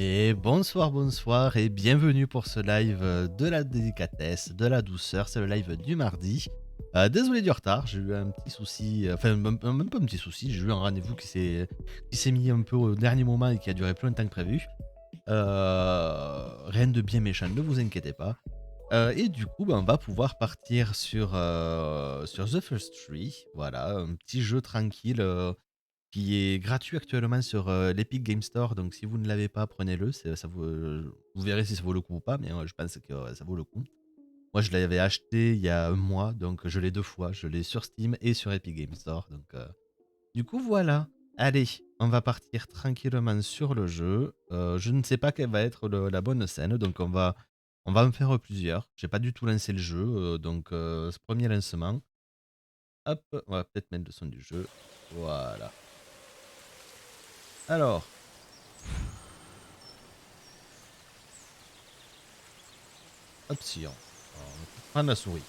Et bonsoir, bonsoir et bienvenue pour ce live de la délicatesse, de la douceur, c'est le live du mardi. Désolé du retard, j'ai eu un petit souci, enfin même pas un petit souci, j'ai eu un rendez-vous qui s'est mis un peu au dernier moment et qui a duré plus longtemps que prévu. Rien de bien méchant, ne vous inquiétez pas. Et du coup, on va pouvoir partir sur The First Tree, voilà, un petit jeu tranquille qui est gratuit actuellement sur l'Epic Game Store. Donc si vous ne l'avez pas, prenez-le. Ça vaut, vous verrez si ça vaut le coup ou pas, mais je pense que ça vaut le coup. Moi, je l'avais acheté il y a un mois, donc je l'ai deux fois. Je l'ai sur Steam et sur Epic Game Store. Donc, du coup, voilà. Allez, on va partir tranquillement sur le jeu. Je ne sais pas quelle va être la bonne scène, donc on va en faire plusieurs. J'ai pas du tout lancé le jeu, donc ce premier lancement. Hop, on va peut-être mettre le son du jeu. Voilà. Alors, option. Alors, on va prendre la souris.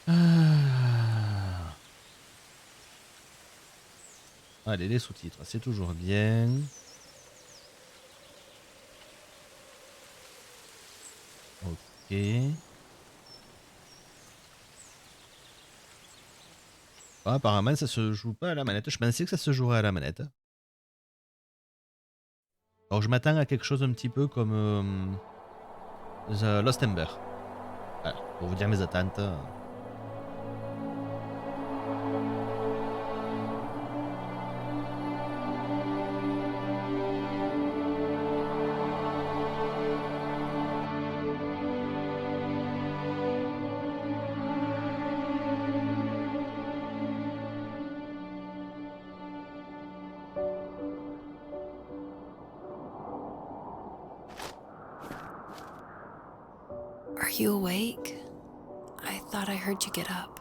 Ah. Allez, les sous-titres, c'est toujours bien. Ok. Ah, apparemment, ça se joue pas à la manette. Je pensais que ça se jouerait à la manette. Alors, je m'attends à quelque chose un petit peu comme The Lost Ember. Voilà, pour vous dire mes attentes. Are you awake? I thought I heard you get up.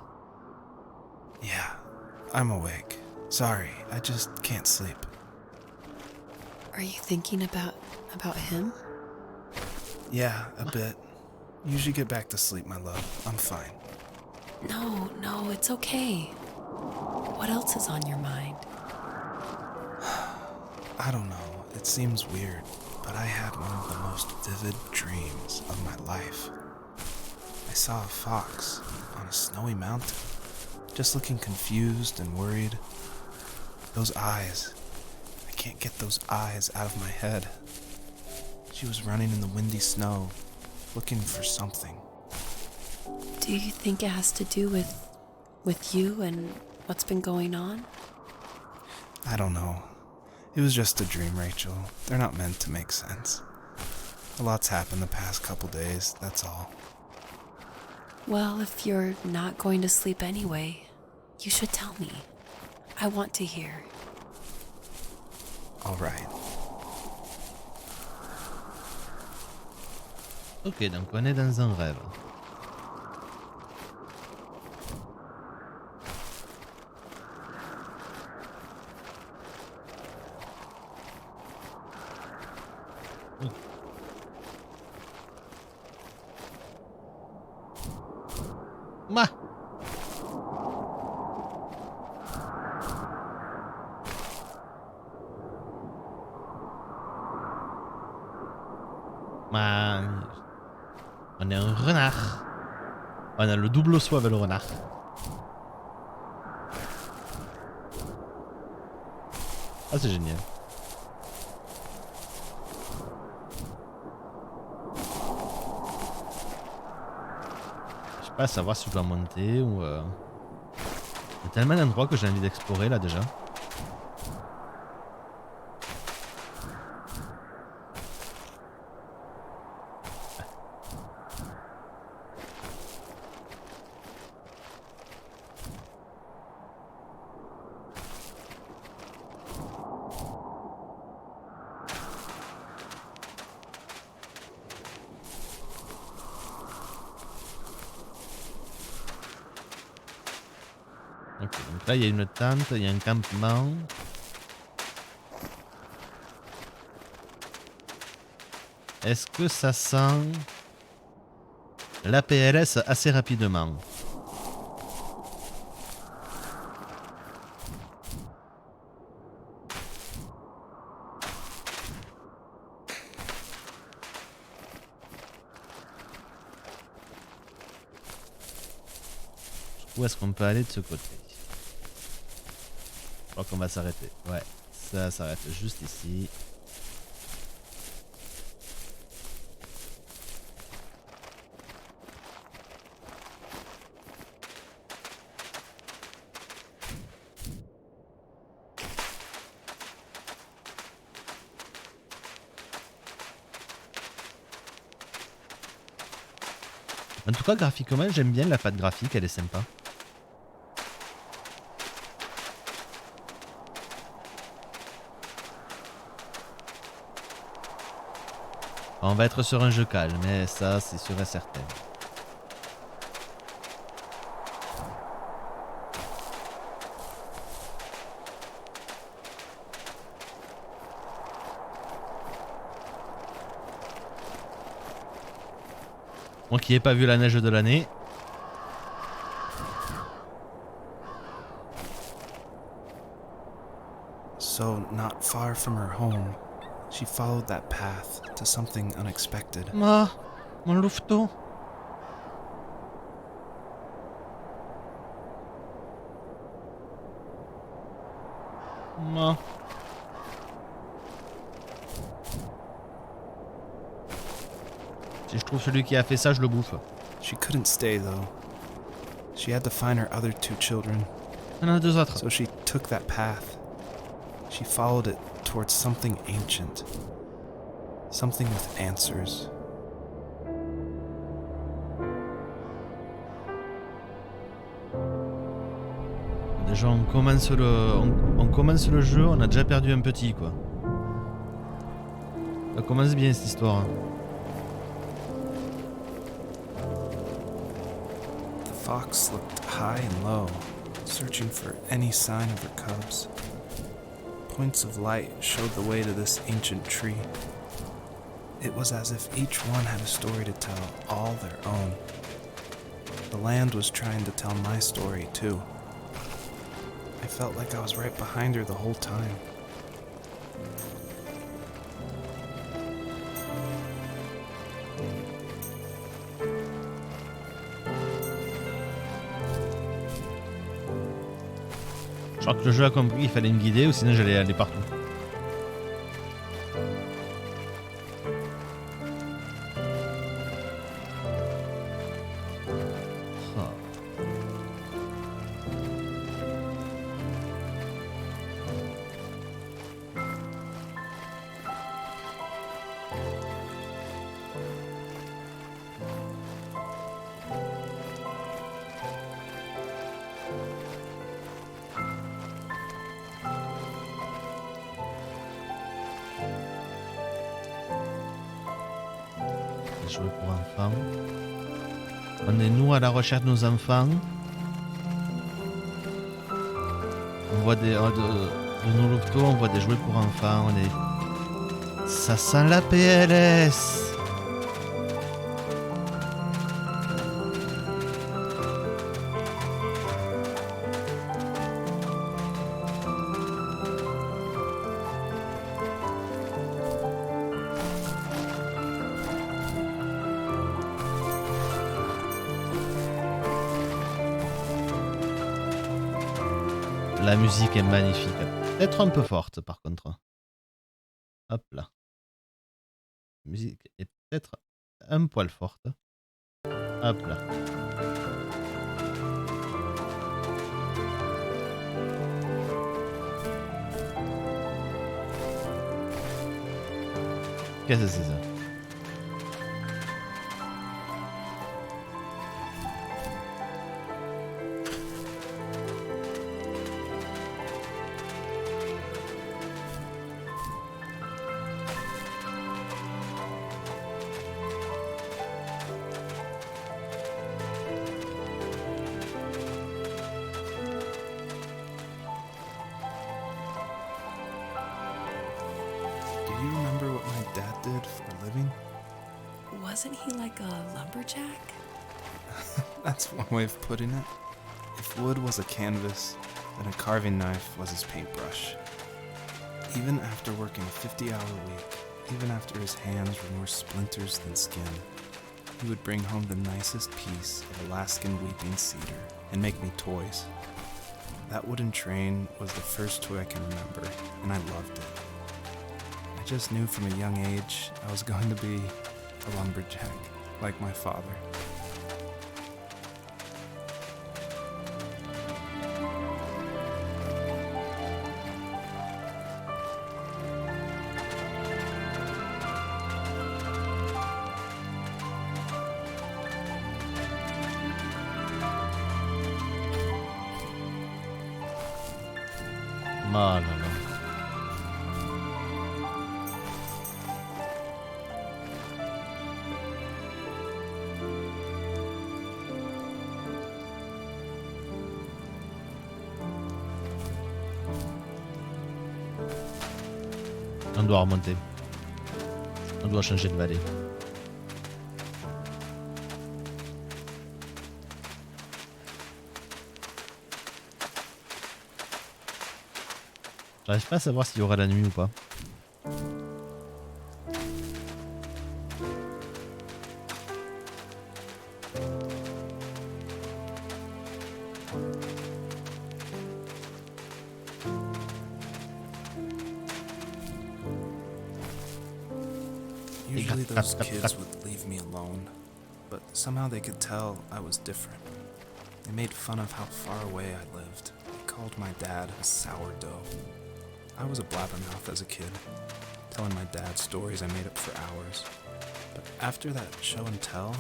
Yeah, I'm awake. Sorry, I just can't sleep. Are you thinking about him? Yeah, a bit. Usually get back to sleep, my love. I'm fine. No, it's okay. What else is on your mind? I don't know, it seems weird, but I had one of the most vivid dreams of my life. I saw a fox on a snowy mountain, just looking confused and worried. Those eyes, I can't get those eyes out of my head. She was running in the windy snow, looking for something. Do you think it has to do with you and what's been going on? I don't know. It was just a dream, Rachel. They're not meant to make sense. A lot's happened the past couple days, that's all. Well, if you're not going to sleep anyway, you should tell me. I want to hear. All right. Ok, donc on est dans un rêve. Ok. Ma. On est un renard. On a le double saut avec le renard. Ah, c'est génial. Je sais pas, à savoir si je dois monter ou... Il y a tellement d'endroits que j'ai envie d'explorer là déjà. Ok, donc là il y a une tente, il y a un campement. Est-ce que ça sent la PLS assez rapidement? Où est-ce qu'on peut aller de ce côté? Je crois qu'on va s'arrêter. Ouais, ça s'arrête juste ici. En tout cas, graphiquement, j'aime bien la patte graphique, elle est sympa. On va être sur un jeu calme, mais ça, c'est sûr et certain. Moi qui n'ai pas vu la neige de l'année. So, not far from her home, she followed that path to something unexpected. Ah, mon louveteau. Ah. Si je trouve celui qui a fait ça, je le bouffe. She couldn't stay though. She had to find her other 2 children. Il y en a 2 autres. So she took that path. She followed it towards something ancient. Something with answers. Déjà on commence le jeu, on a déjà perdu un petit quoi. Ça commence bien cette histoire. The fox looked high and low, searching for any sign of her cubs. Points of light showed the way to this ancient tree. It was as if each one had a story to tell, all their own. The land was trying to tell my story too. I felt like I was right behind her the whole time. Je crois que le jeu a compris qu'il fallait me guider ou sinon j'allais aller partout. Jouer pour enfants. On est nous à la recherche de nos enfants. On voit des de nos louveteaux, on voit des jouets pour enfants. Ça sent la PLS. La musique est magnifique. Peut-être un peu forte par contre. Hop là. La musique est peut-être un poil forte. Hop là. Qu'est-ce que c'est ça? Do you remember what my dad did for a living? Wasn't he like a lumberjack? That's one way of putting it. If wood was a canvas, then a carving knife was his paintbrush. Even after working a 50-hour week, even after his hands were more splinters than skin, he would bring home the nicest piece of Alaskan weeping cedar and make me toys. That wooden train was the first toy I can remember, and I loved it. I just knew from a young age I was going to be a lumberjack, like my father. Ah là là. On doit remonter. On doit changer de vallée. J'arrive pas à savoir s'il y aura la nuit ou pas. Usually those kids would leave me alone, but somehow they could tell I was different. They made fun of how far away I lived. They called my dad a sourdough. I was a blabbermouth as a kid, telling my dad stories I made up for hours. But after that show and tell,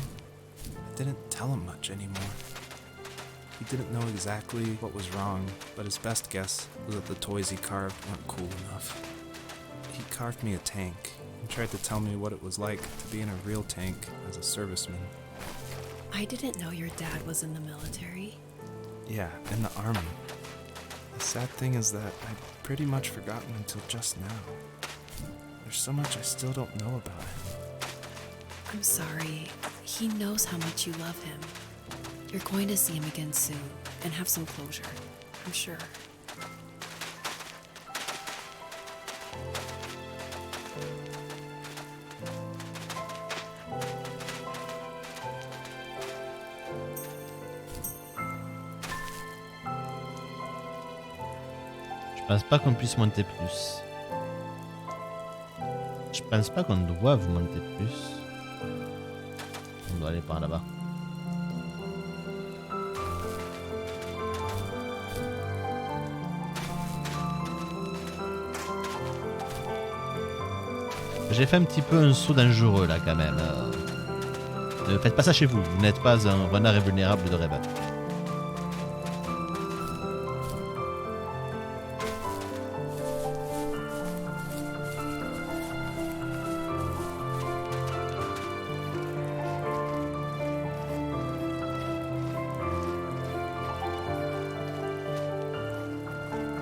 I didn't tell him much anymore. He didn't know exactly what was wrong, but his best guess was that the toys he carved weren't cool enough. He carved me a tank and tried to tell me what it was like to be in a real tank as a serviceman. I didn't know your dad was in the military. Yeah, in the army. The sad thing is that I'd pretty much forgotten until just now. There's so much I still don't know about him. I'm sorry. He knows how much you love him. You're going to see him again soon and have some closure, I'm sure. Je pense pas qu'on puisse monter plus. Je pense pas qu'on doive monter plus. On doit aller par là-bas. J'ai fait un petit peu un saut dangereux là quand même. Ne faites pas ça chez vous, vous n'êtes pas un renard invulnérable de rêve.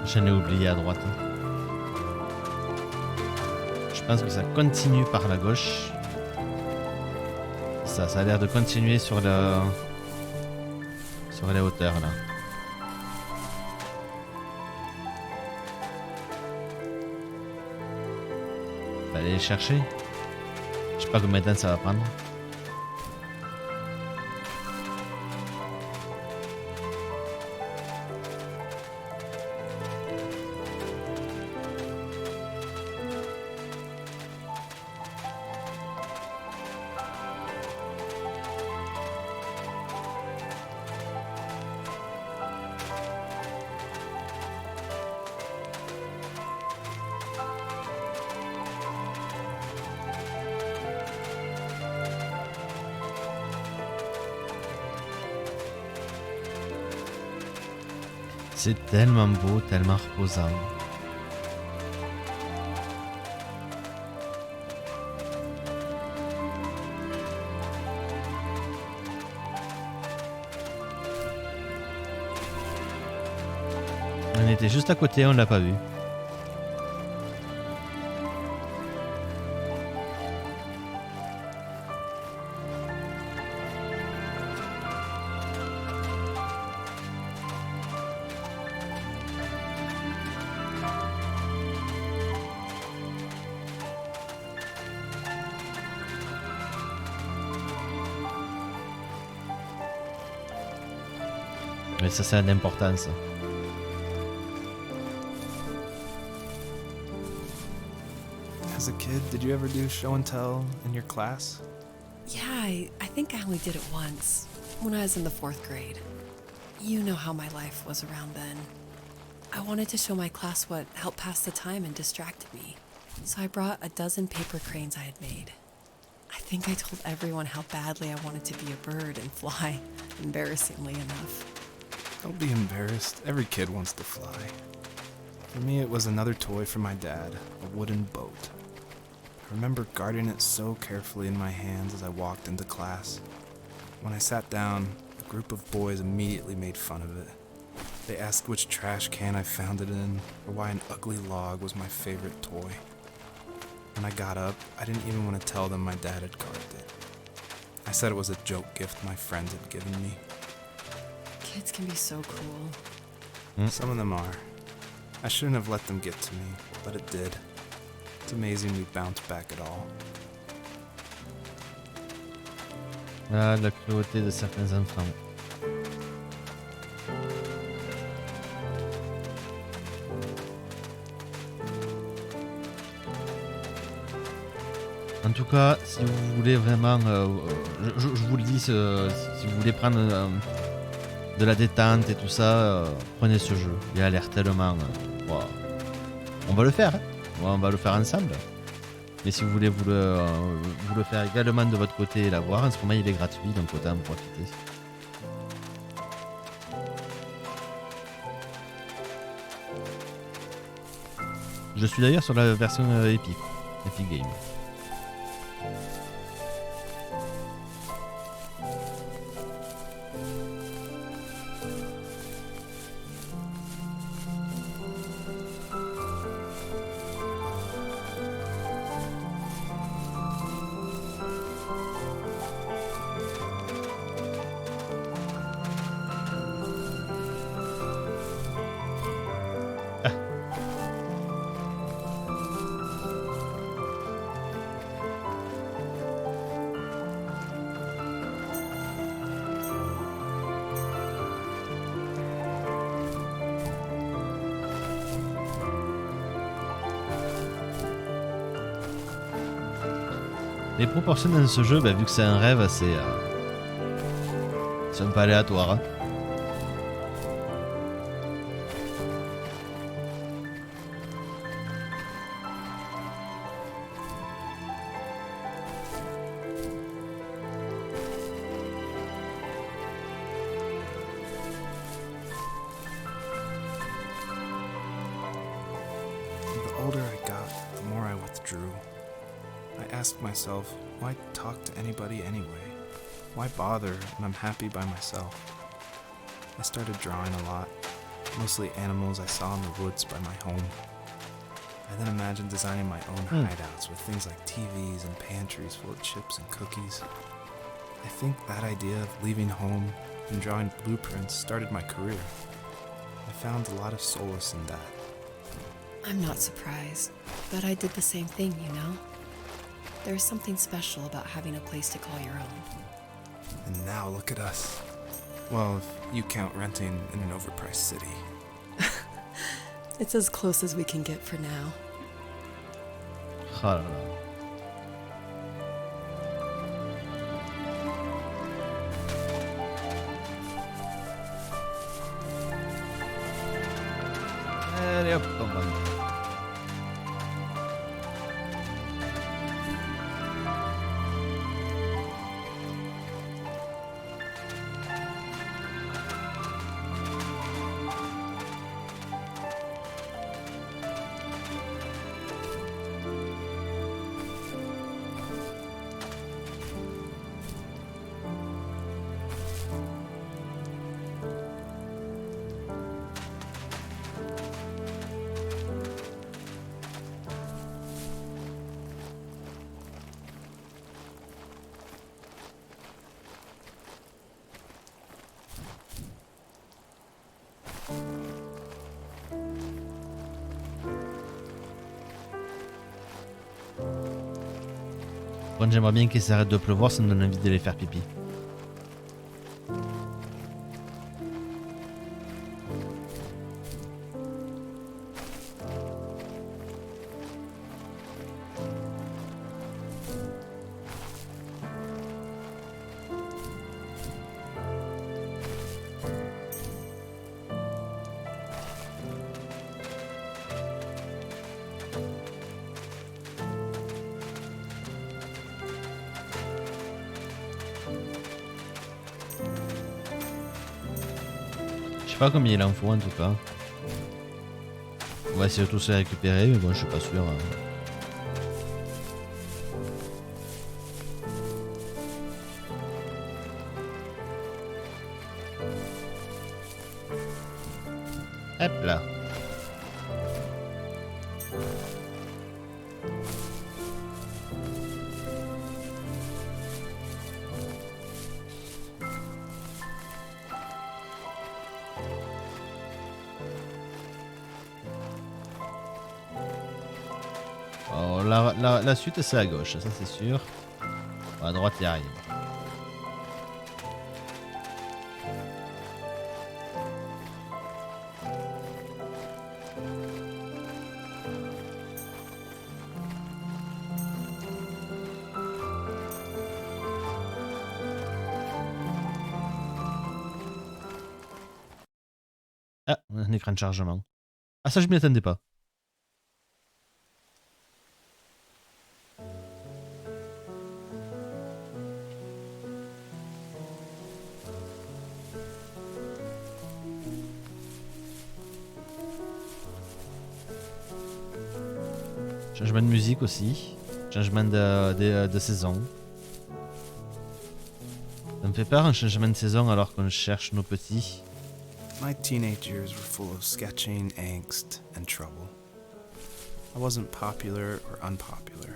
J'en ai oublié à droite. Je pense que ça continue par la gauche. Ça a l'air de continuer sur la hauteur là. On va aller les chercher. Je sais pas combien de temps ça va prendre. C'est tellement beau, tellement reposant. On était juste à côté, on l'a pas vu. Mais ça, c'est l'importance. As a kid, did you ever do show and tell in your class? Yeah, I think I only did it once, when I was in the 4th grade. You know how my life was around then. I wanted to show my class what helped pass the time and distracted me. So I brought a dozen paper cranes I had made. I think I told everyone how badly I wanted to be a bird and fly, embarrassingly enough. Don't be embarrassed. Every kid wants to fly. For me, it was another toy from my dad, a wooden boat. I remember guarding it so carefully in my hands as I walked into class. When I sat down, a group of boys immediately made fun of it. They asked which trash can I found it in, or why an ugly log was my favorite toy. When I got up, I didn't even want to tell them my dad had carved it. I said it was a joke gift my friends had given me. Kids can be so cruel. Some of them are. I shouldn't have let them get to me, but it did. It's amazing we bounced back at all. Ah, la cruauté de certains enfants. En tout cas, si vous voulez vraiment, je vous le dis, si vous voulez prendre de la détente et tout ça, prenez ce jeu. Il a l'air tellement... wow. On va le faire, hein. On va le faire ensemble. Mais si vous voulez vous le faire également de votre côté et l'avoir, en ce moment il est gratuit, donc autant en profiter. Je suis d'ailleurs sur la version Epic Game. Les proportions dans ce jeu, vu que c'est un rêve, c'est un peu aléatoire. Hein. The older I got, the more I withdrew. I asked myself, why talk to anybody anyway? Why bother when I'm happy by myself? I started drawing a lot, mostly animals I saw in the woods by my home. I then imagined designing my own hideouts with things like TVs and pantries full of chips and cookies. I think that idea of leaving home and drawing blueprints started my career. I found a lot of solace in that. I'm not surprised, but I did the same thing, you know? There's something special about having a place to call your own. And now look at us. Well, if you count renting in an overpriced city. It's as close as we can get for now. Oh là là. Allez hop, on va. Bon, j'aimerais bien qu'ils s'arrêtent de pleuvoir, ça me donne envie de les faire pipi. sais pas combien il en faut en tout cas. On va essayer de tous les récupérer, mais bon, je suis pas sûr. Hop là. Alors, la suite c'est à gauche, ça c'est sûr. À droite il n'y a rien. Ah, un écran de chargement. Ah ça je m'y attendais pas. Changement de musique aussi. Changement de saison. Ça me fait peur un changement de saison alors qu'on cherche nos petits. My teenage years were full of sketching, angst, and trouble. I wasn't popular or unpopular.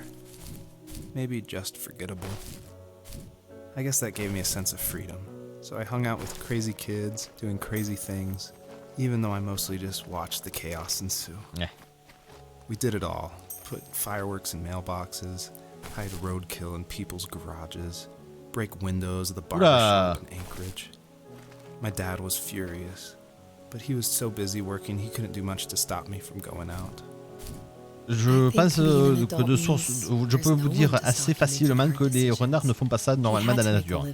Maybe just forgettable. I guess that gave me a sense of freedom. So I hung out with crazy kids, doing crazy things, even though I mostly just watched the chaos ensue. Yeah. We did it all. Put fireworks in mailboxes, hide roadkill in people's garages, break windows of the barber shop in Anchorage. My dad was furious, but he was so busy working he couldn't do much to stop me from going out. Je pense que de source, je peux vous dire assez facilement que les renards ne font pas ça normalement dans la nature.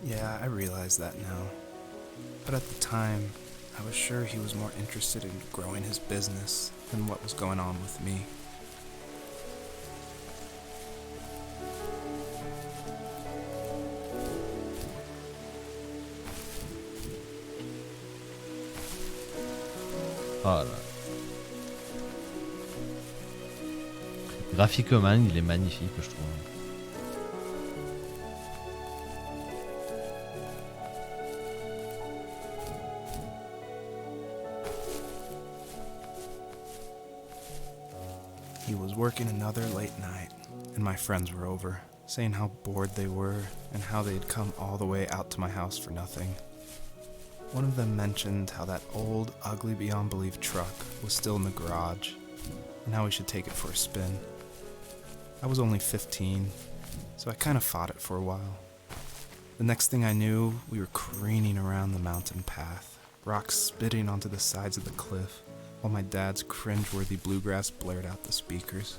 Yeah, I realize that now. But at the time, I was sure he was more interested in growing his business than what was going on with me. Oh là. Graphiquement, il est magnifique, je trouve. He was working another late night, and my friends were over, saying how bored they were and how they'd come all the way out to my house for nothing. One of them mentioned how that old, ugly beyond belief truck was still in the garage, and how we should take it for a spin. I was only 15, so I kind of fought it for a while. The next thing I knew, we were careening around the mountain path, rocks spitting onto the sides of the cliff, while my dad's cringeworthy bluegrass blared out the speakers.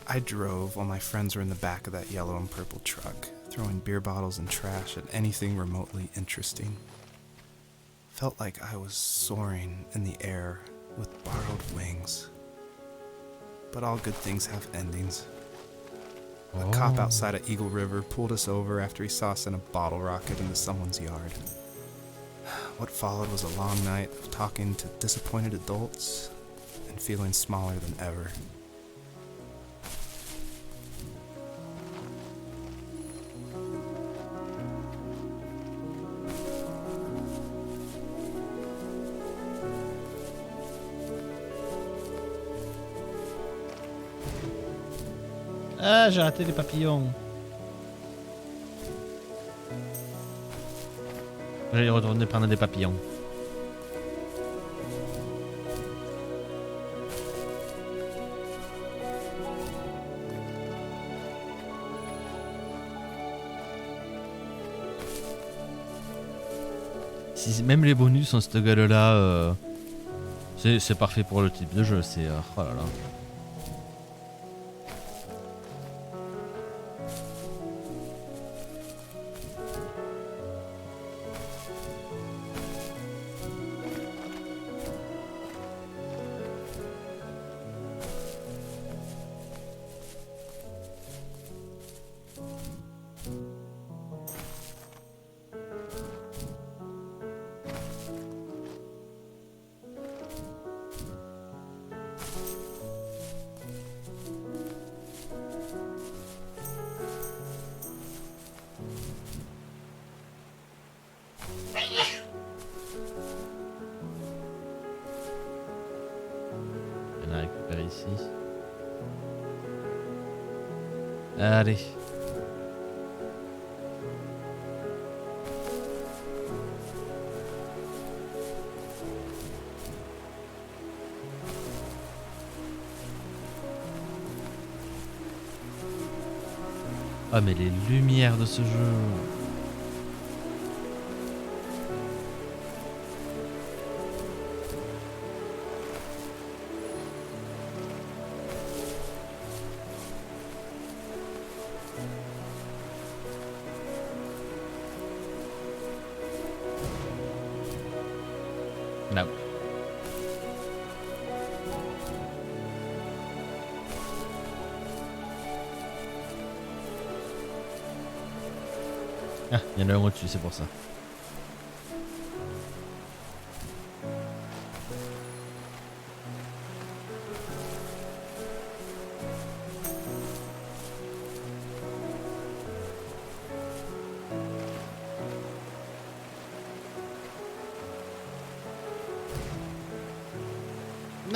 I drove while my friends were in the back of that yellow and purple truck, throwing beer bottles and trash at anything remotely interesting. Felt like I was soaring in the air with borrowed wings. But all good things have endings. A cop outside of Eagle River pulled us over after he saw us in a bottle rocket into someone's yard. What followed was a long night of talking to disappointed adults and feeling smaller than ever. Ah, j'ai raté les papillons. J'allais retourner prendre des papillons. Si même les bonus sont cette gueule-là, c'est parfait pour le type de jeu. C'est oh là là. On a récupéré ici. Allez. Ah mais les lumières de ce jeu. No. Ah, il y en a un au-dessus, c'est pour ça.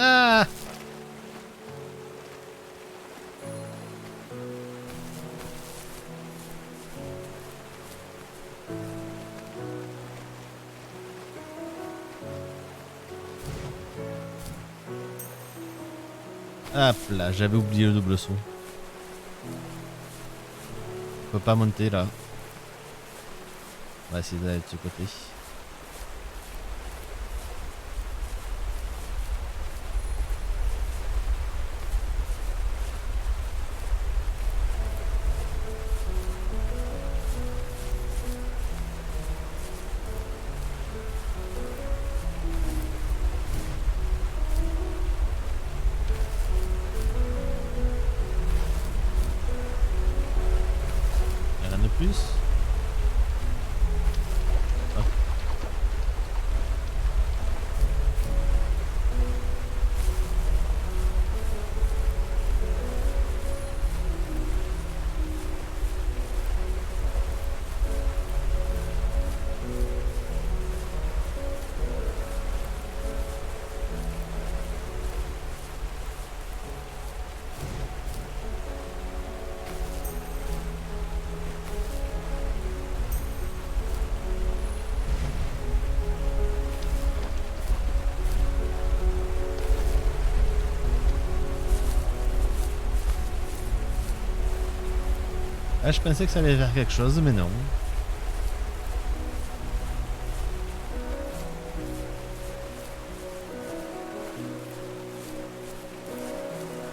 Ah! Hop là, j'avais oublié le double saut. On peut pas monter là. On va essayer d'aller de ce côté. Rien de plus. Hop. Ah, je pensais que ça allait faire quelque chose, mais non.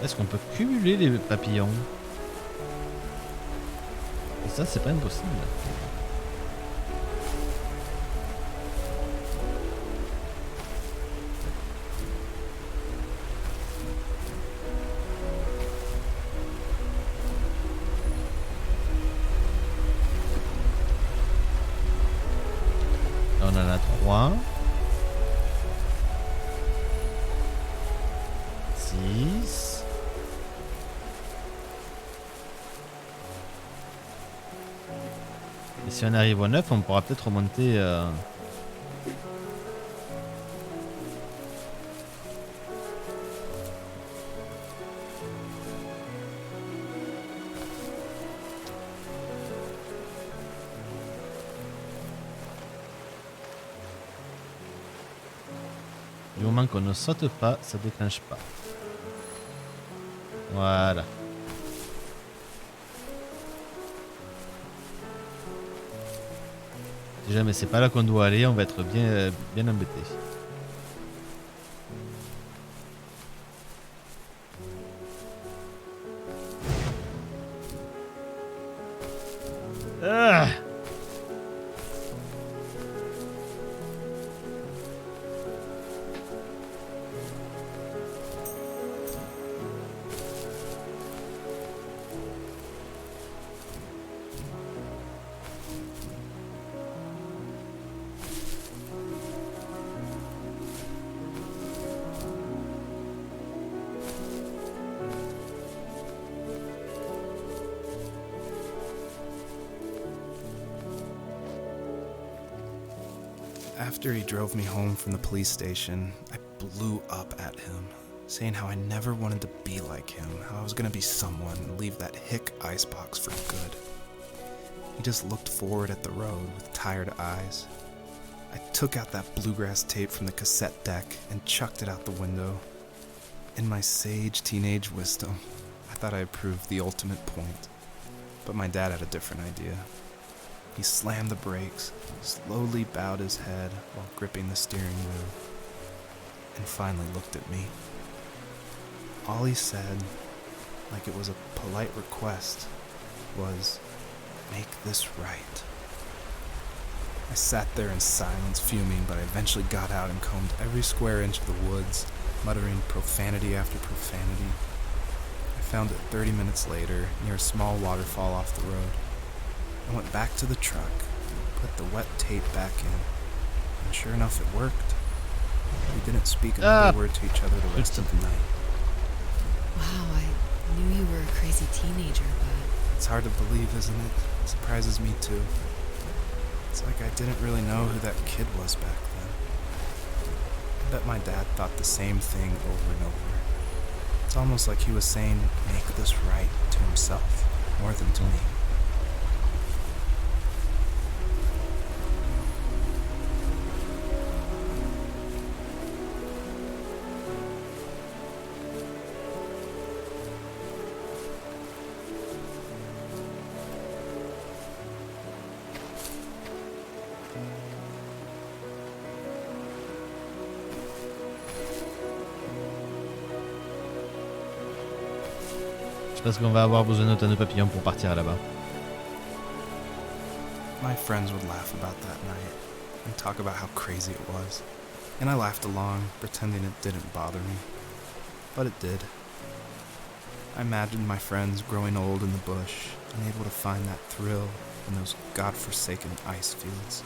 Est-ce qu'on peut cumuler les papillons? Et ça, c'est pas impossible. Là, on en a 3. 6. Et si on arrive au 9, on pourra peut-être remonter... Du moment qu'on ne saute pas, ça déclenche pas. Voilà. Si jamais c'est pas là qu'on doit aller, on va être bien embêté. Ah! After he drove me home from the police station, I blew up at him, saying how I never wanted to be like him, how I was gonna be someone and leave that hick icebox for good. He just looked forward at the road with tired eyes. I took out that bluegrass tape from the cassette deck and chucked it out the window. In my sage teenage wisdom, I thought I had proved the ultimate point. But my dad had a different idea. He slammed the brakes, slowly bowed his head while gripping the steering wheel, and finally looked at me. All he said, like it was a polite request, was, "Make this right." I sat there in silence, fuming, but I eventually got out and combed every square inch of the woods, muttering profanity after profanity. I found it 30 minutes later, near a small waterfall off the road. I went back to the truck, put the wet tape back in, and sure enough it worked. We didn't speak another word to each other the rest of the night. Wow, I knew you were a crazy teenager, but... It's hard to believe, isn't it? It surprises me too. It's like I didn't really know who that kid was back then. I bet my dad thought the same thing over and over. It's almost like he was saying, "Make this right," to himself, more than to me. Je pense qu'on va avoir besoin d'un tonneau papillon pour partir là-bas. My friends would laugh about that night and talk about how crazy it was. And I laughed along, pretending it didn't bother me. But it did. I imagined my friends growing old in the bush, unable to find that thrill in those godforsaken ice fields.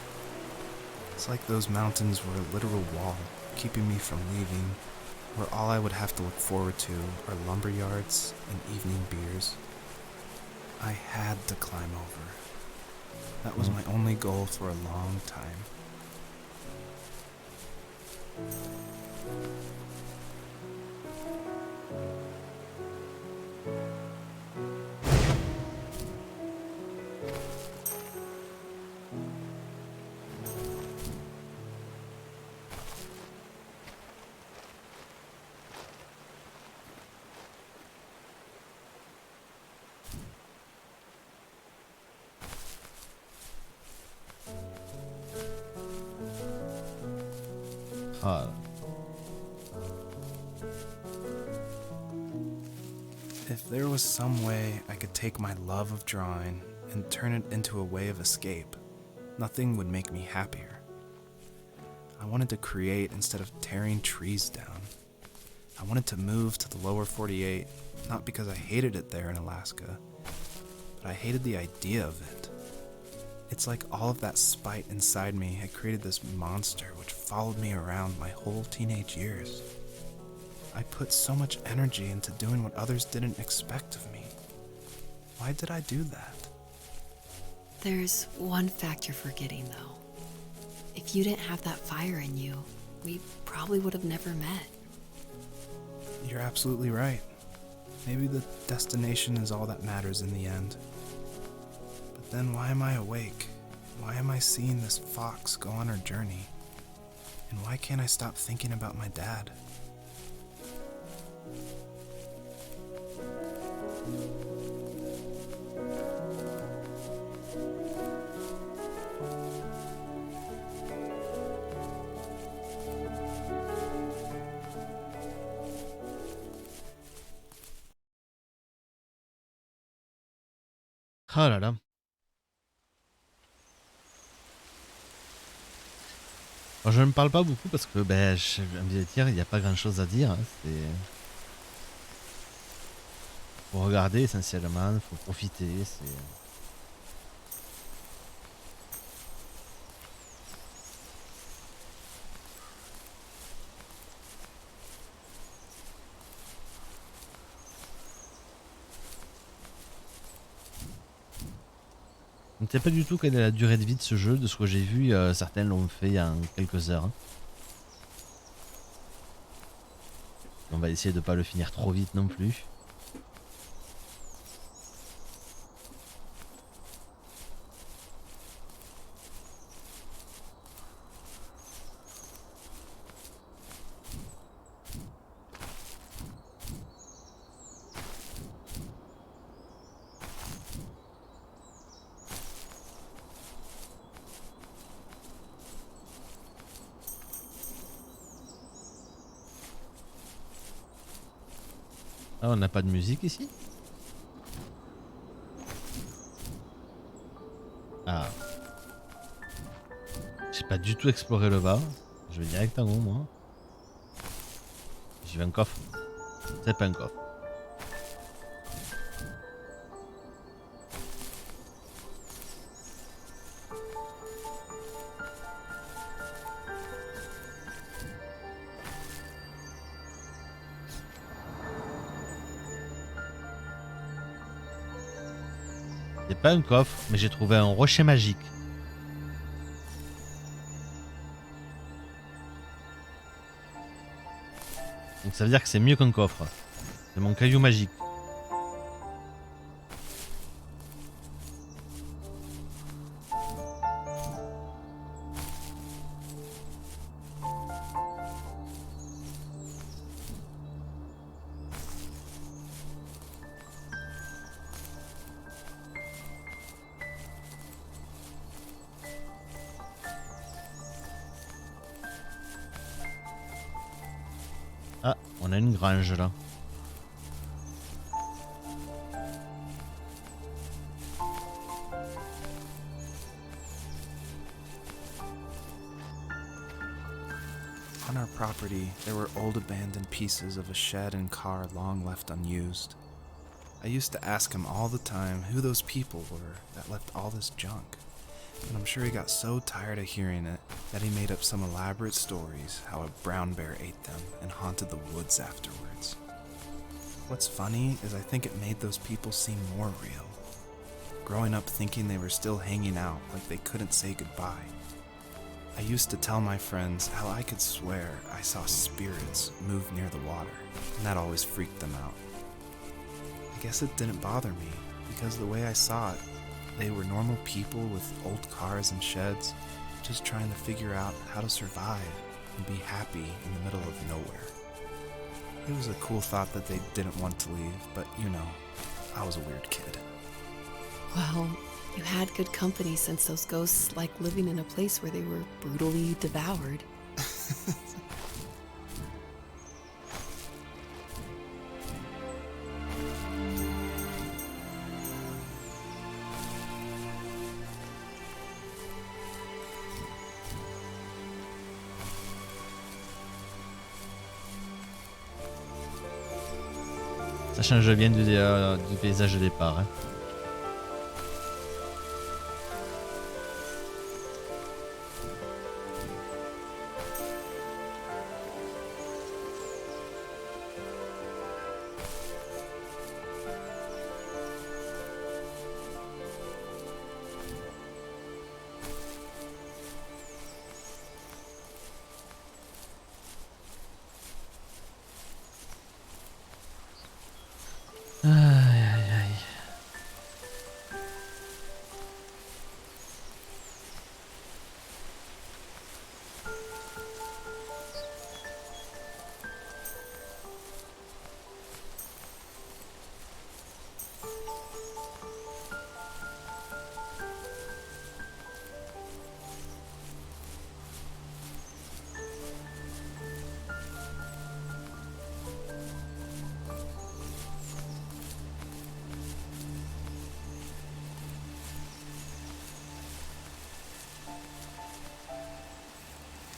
It's like those mountains were a literal wall, keeping me from leaving, where all I would have to look forward to are lumber yards and evening beers. I had to climb over. That was my only goal for a long time. Ah. If there was some way I could take my love of drawing and turn it into a way of escape, nothing would make me happier. I wanted to create instead of tearing trees down. I wanted to move to the lower 48, not because I hated it there in Alaska, but I hated the idea of it. It's like all of that spite inside me had created this monster which followed me around my whole teenage years. I put so much energy into doing what others didn't expect of me. Why did I do that? There's one fact you're forgetting, though. If you didn't have that fire in you, we probably would have never met. You're absolutely right. Maybe the destination is all that matters in the end. But then why am I awake? Why am I seeing this fox go on her journey? And why can't I stop thinking about my dad? Oh là là. Alors, je ne parle pas beaucoup parce que ben, je viens de dire, il n'y a pas grand chose à dire. Hein. C'est... Faut regarder essentiellement, faut profiter. C'est... Je ne sais pas du tout quelle est la durée de vie de ce jeu. De ce que j'ai vu, certains l'ont fait en quelques heures. Hein. On va essayer de pas le finir trop vite non plus. Ah, on n'a pas de musique ici? Ah. J'ai pas du tout exploré le bas. Je vais direct en haut, moi. J'ai vu un coffre. C'est pas un coffre. C'est pas un coffre, mais j'ai trouvé un rocher magique. Donc ça veut dire que c'est mieux qu'un coffre. C'est mon caillou magique. Ah, on a une grange là. On our property, there were old abandoned pieces of a shed and car long left unused. I used to ask him all the time who those people were that left all this junk. And I'm sure he got so tired of hearing it that he made up some elaborate stories how a brown bear ate them and haunted the woods afterwards. What's funny is I think it made those people seem more real. Growing up thinking they were still hanging out like they couldn't say goodbye. I used to tell my friends how I could swear I saw spirits move near the water, and that always freaked them out. I guess it didn't bother me, because the way I saw it, they were normal people with old cars and sheds, just trying to figure out how to survive and be happy in the middle of nowhere. It was a cool thought that they didn't want to leave, but you know, I was a weird kid. Well, you had good company since those ghosts like living in a place where they were brutally devoured. Ça change bien du paysage de départ. Hein. Aïe aïe aïe.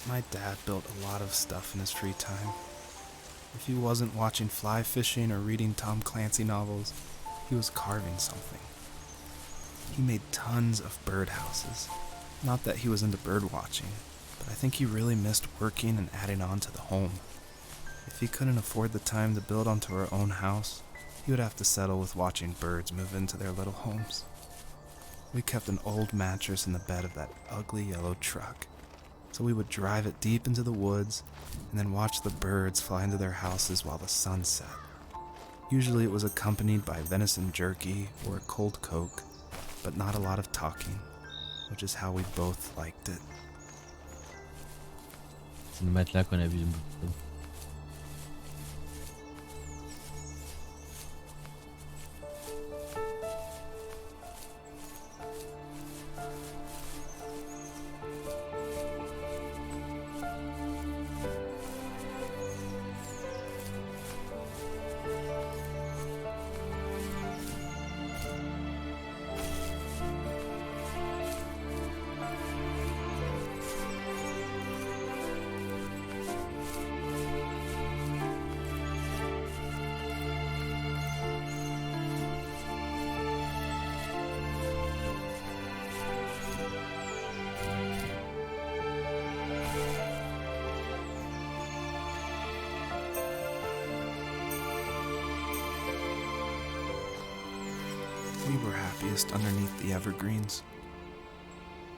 My dad built a lot of stuff in his free time. If he wasn't watching fly fishing or reading Tom Clancy novels, he was carving something. He made tons of birdhouses. Not that he was into bird watching, but I think he really missed working and adding on to the home. If he couldn't afford the time to build onto our own house, he would have to settle with watching birds move into their little homes. We kept an old mattress in the bed of that ugly yellow truck. So we would drive it deep into the woods and then watch the birds fly into their houses while the sun set. Usually it was accompanied by venison jerky or a cold Coke, but not a lot of talking, which is how we both liked it. C'est le matelas qu'on a vu un peu. We were happiest underneath the evergreens.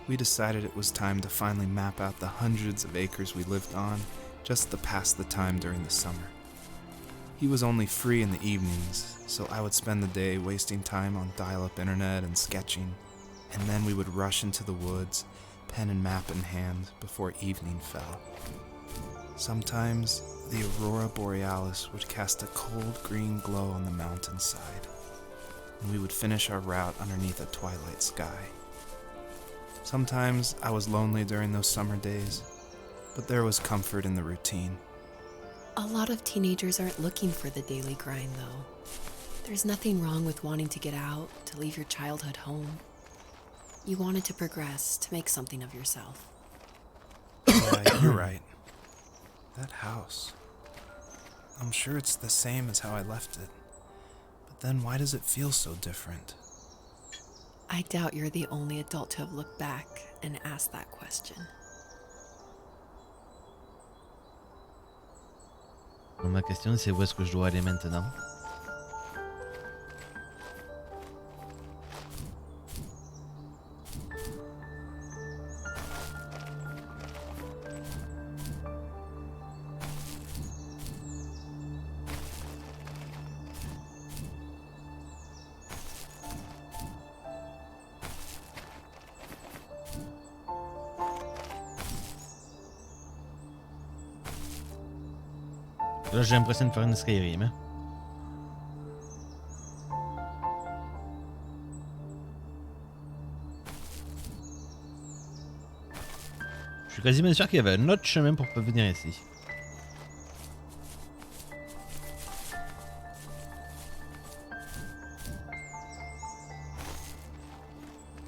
We decided it was time to finally map out the hundreds of acres we lived on just to pass the time during the summer. He was only free in the evenings, so I would spend the day wasting time on dial-up internet and sketching, and then we would rush into the woods, pen and map in hand, before evening fell. Sometimes the aurora borealis would cast a cold green glow on the mountainside, and we would finish our route underneath a twilight sky. Sometimes I was lonely during those summer days, but there was comfort in the routine. A lot of teenagers aren't looking for the daily grind, though. There's nothing wrong with wanting to get out, to leave your childhood home. You wanted to progress, to make something of yourself. Yeah, you're right. That house. I'm sure it's the same as how I left it. But then why does it feel so different? I doubt you're the only adult to have looked back and asked that question. Donc, ma question c'est où est-ce que je dois aller maintenant? Là j'ai l'impression de faire une Skyrim. Hein? Je suis quasiment sûr qu'il y avait un autre chemin pour venir ici.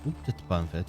Ou peut-être pas en fait.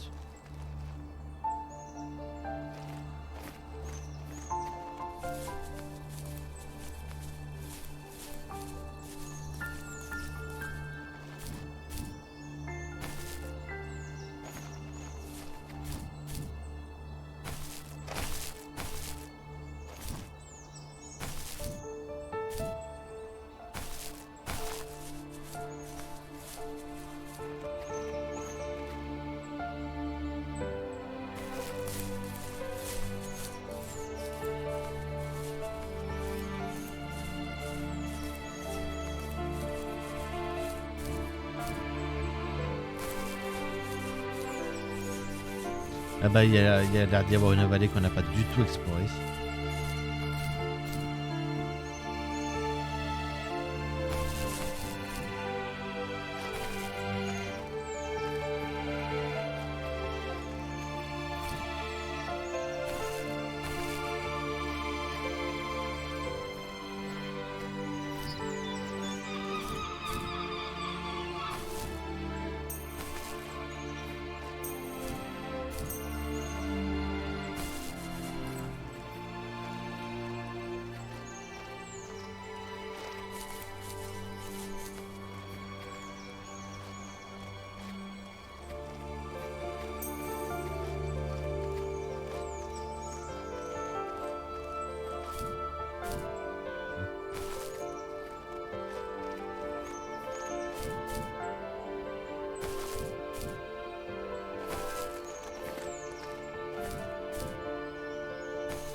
Ah bah il y a l'air d'y avoir une vallée qu'on n'a pas du tout explorée.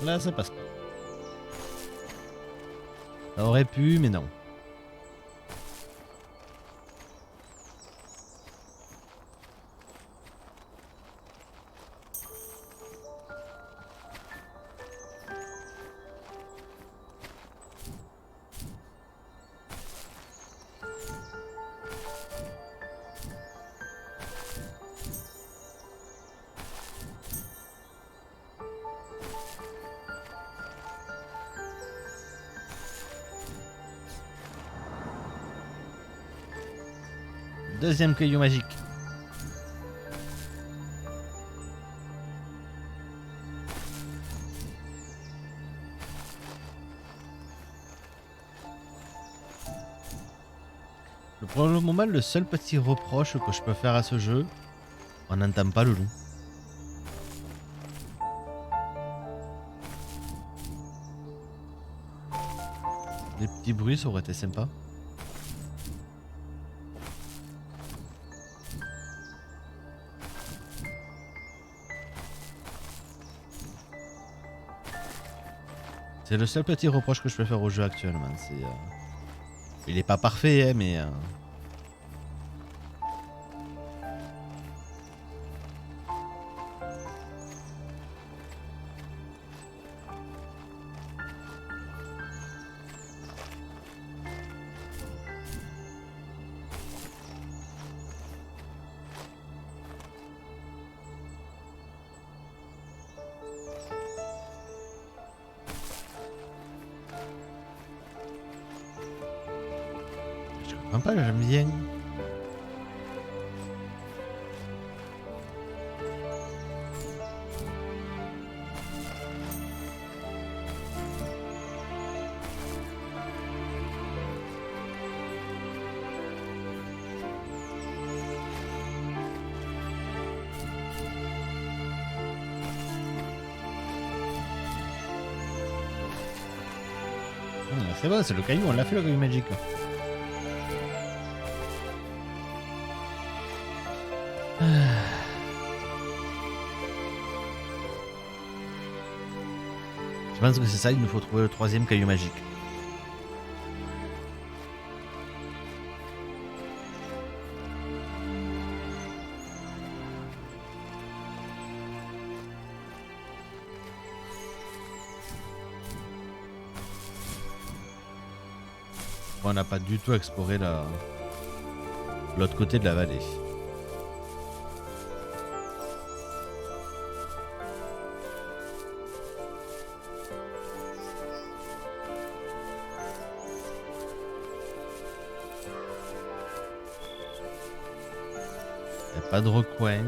Là, ça passe pas. Ça aurait pu, mais non. Deuxième caillou magique. Pour le moment, le seul petit reproche que je peux faire à ce jeu, on n'entend pas le loup. Des petits bruits, ça aurait été sympa. C'est le seul petit reproche que je peux faire au jeu actuellement. Il est pas parfait, hein, mais... Je comprends pas, j'aime bien. C'est bon, c'est le caillou, on l'a fait le caillou magique. Je pense que c'est ça, il nous faut trouver le troisième caillou magique. On n'a pas du tout exploré l'autre côté de la vallée. Il n'y a pas de recoin.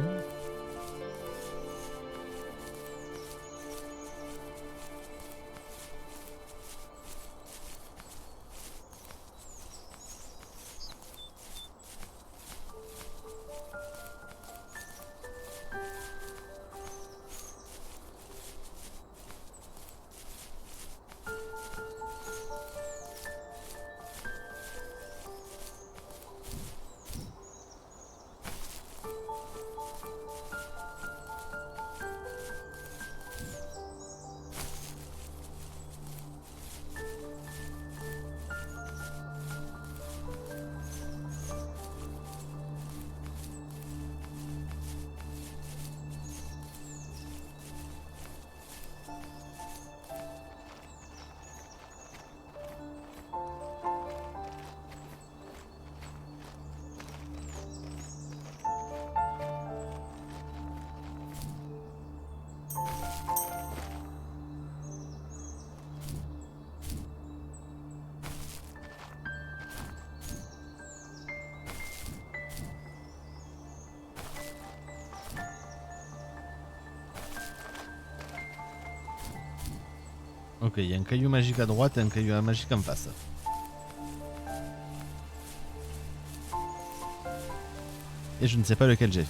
Ok, il y a un caillou magique à droite et un caillou magique en face. Et je ne sais pas lequel j'ai fait.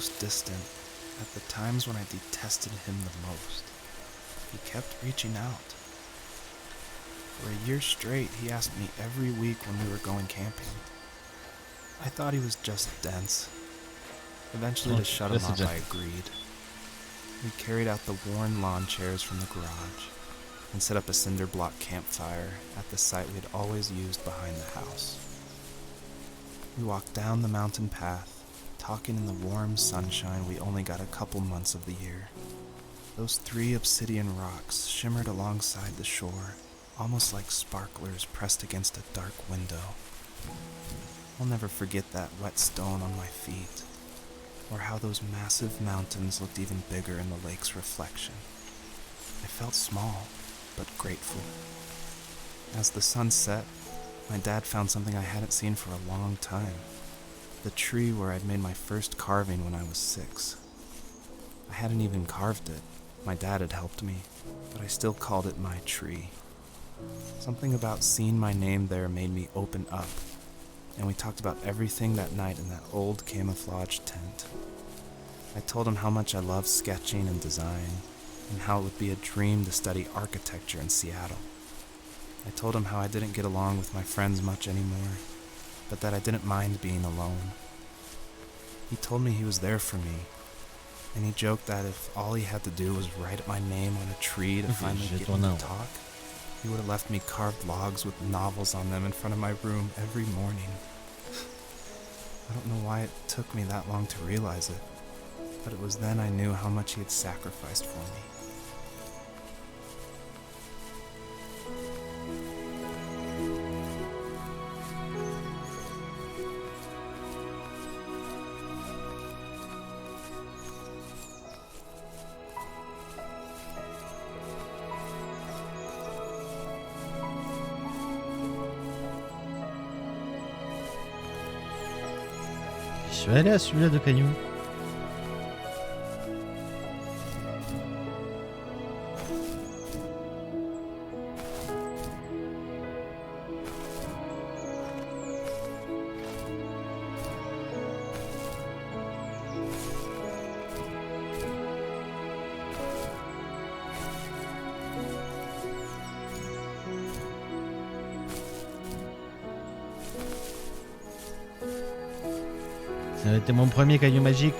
most distant at the times when I detested him the most. He kept reaching out. For a year straight, he asked me every week when we were going camping. I thought he was just dense. Eventually, to shut him up, I agreed. We carried out the worn lawn chairs from the garage and set up a cinder block campfire at the site we had always used behind the house. We walked down the mountain path, talking in the warm sunshine we only got a couple months of the year. Those 3 obsidian rocks shimmered alongside the shore, almost like sparklers pressed against a dark window. I'll never forget that wet stone on my feet, or how those massive mountains looked even bigger in the lake's reflection. I felt small, but grateful. As the sun set, my dad found something I hadn't seen for a long time. The tree where I'd made my first carving when I was 6. I hadn't even carved it. My dad had helped me, but I still called it my tree. Something about seeing my name there made me open up, and we talked about everything that night in that old camouflage tent. I told him how much I loved sketching and design, and how it would be a dream to study architecture in Seattle. I told him how I didn't get along with my friends much anymore, but that I didn't mind being alone. He told me he was there for me, and he joked that if all he had to do was write my name on a tree to finally get me to talk, he would have left me carved logs with novels on them in front of my room every morning. I don't know why it took me that long to realize it, but it was then I knew how much he had sacrificed for me. Je vais aller à celui-là de Caillou. Ça a été mon premier caillou magique.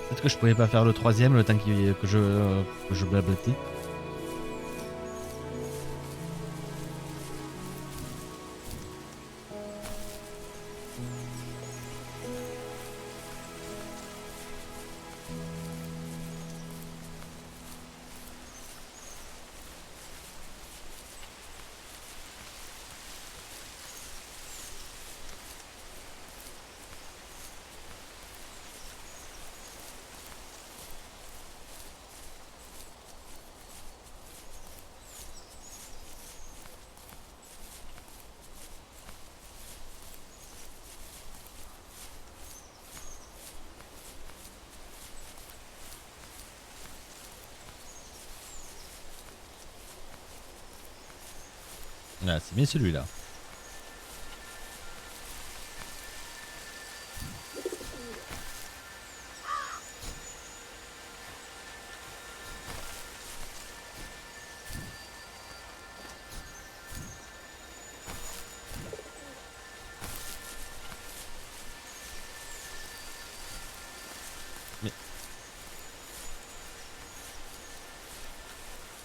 Peut-être que je pouvais pas faire le 3e le temps que je blablatais. Ah, c'est bien celui-là.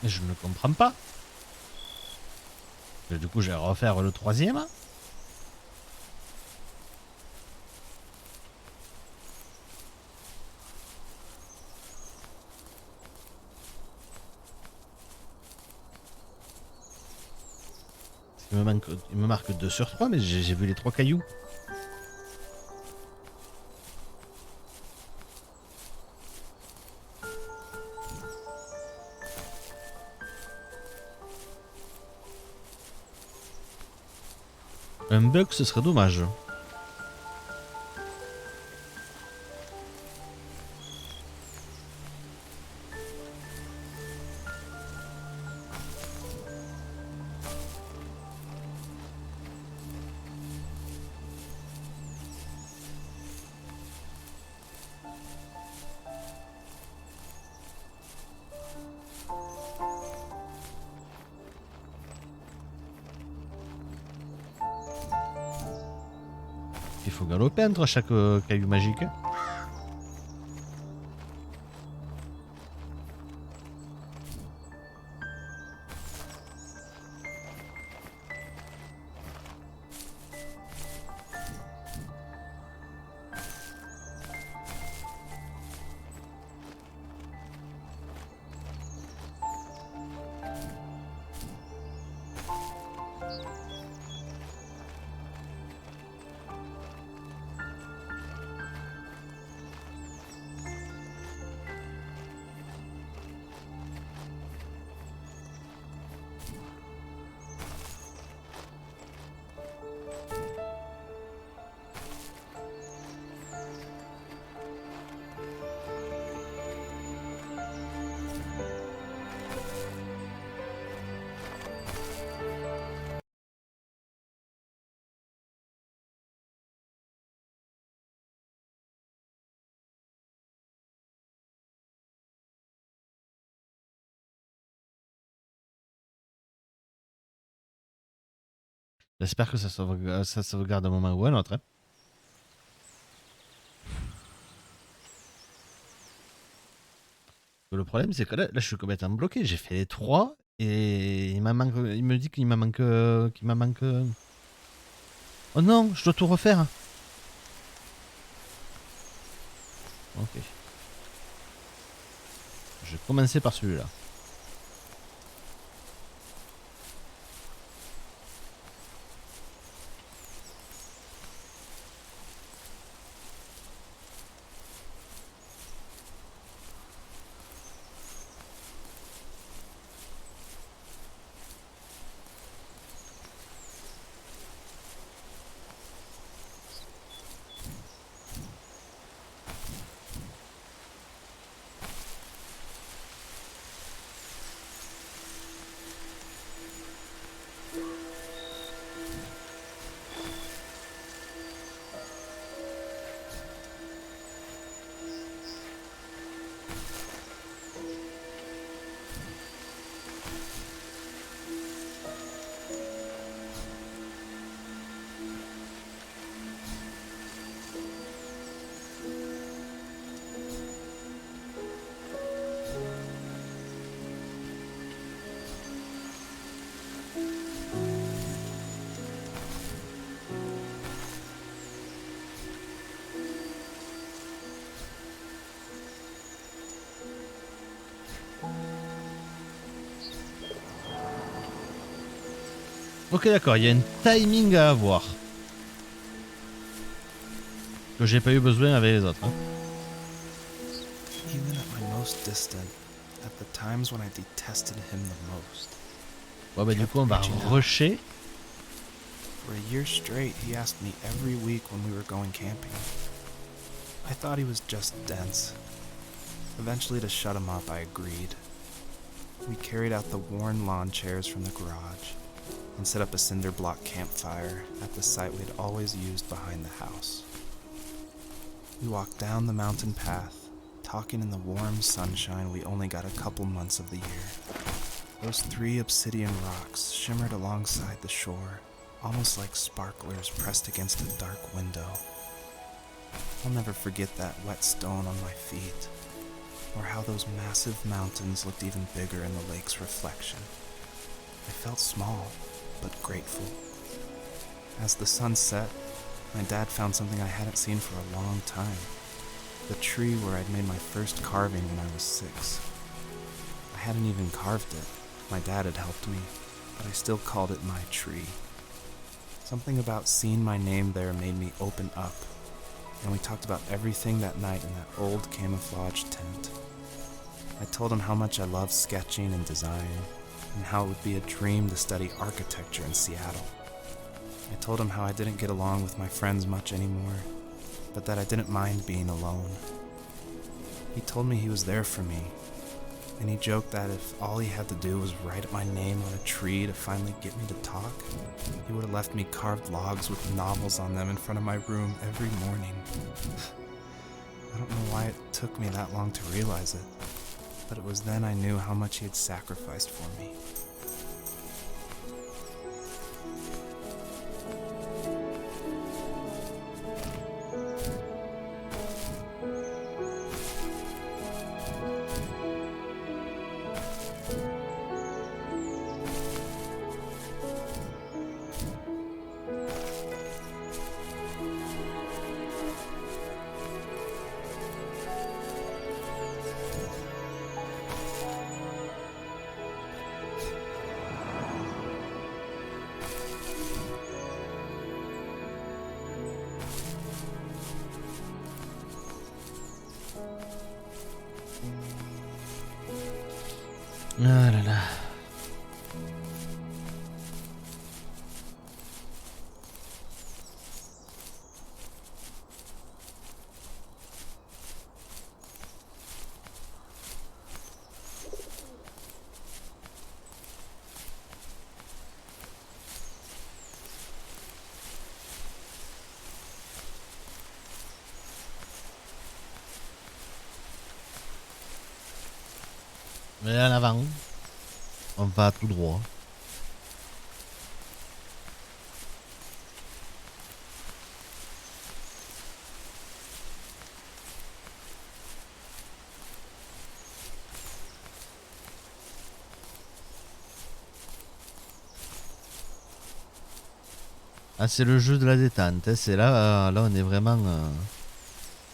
Mais je ne comprends pas. Et du coup, je vais refaire le 3e. Il me marque 2 sur 3, mais j'ai vu les 3 cailloux. Un bug, ce serait dommage. Il faut galoper entre chaque caillou magique. J'espère que ça sauvegarde un moment ou un autre. Hein. Le problème, c'est que là, je suis complètement bloqué. J'ai fait les 3 et il me dit qu'il m'en manque. Oh non, je dois tout refaire. Ok. Je vais commencer par celui-là. Ok, d'accord, il y a un timing à avoir. Que j'ai pas eu besoin avec les autres. Hein. Even at my most distant, at the times when I detested him the most. Ouais, bah du coup, on va rusher. For a year straight, he asked me every week when we were going camping. I thought he was just dense. Eventually, to shut him up, I agreed. We carried out the worn lawn chairs from the garage and set up a cinder block campfire at the site we had always used behind the house. We walked down the mountain path, talking in the warm sunshine we only got a couple months of the year. Those 3 obsidian rocks shimmered alongside the shore, almost like sparklers pressed against a dark window. I'll never forget that wet stone on my feet, or how those massive mountains looked even bigger in the lake's reflection. I felt small, but grateful. As the sun set, my dad found something I hadn't seen for a long time. The tree where I'd made my first carving when I was 6. I hadn't even carved it. My dad had helped me, but I still called it my tree. Something about seeing my name there made me open up, and we talked about everything that night in that old camouflage tent. I told him how much I loved sketching and design, and how it would be a dream to study architecture in Seattle. I told him how I didn't get along with my friends much anymore, but that I didn't mind being alone. He told me he was there for me, and he joked that if all he had to do was write my name on a tree to finally get me to talk, he would have left me carved logs with novels on them in front of my room every morning. I don't know why it took me that long to realize it, but it was then I knew how much he had sacrificed for me. Ah là là. Mais en avant, on va tout droit. Ah, c'est le jeu de la détente, hein. C'est là, là on est vraiment...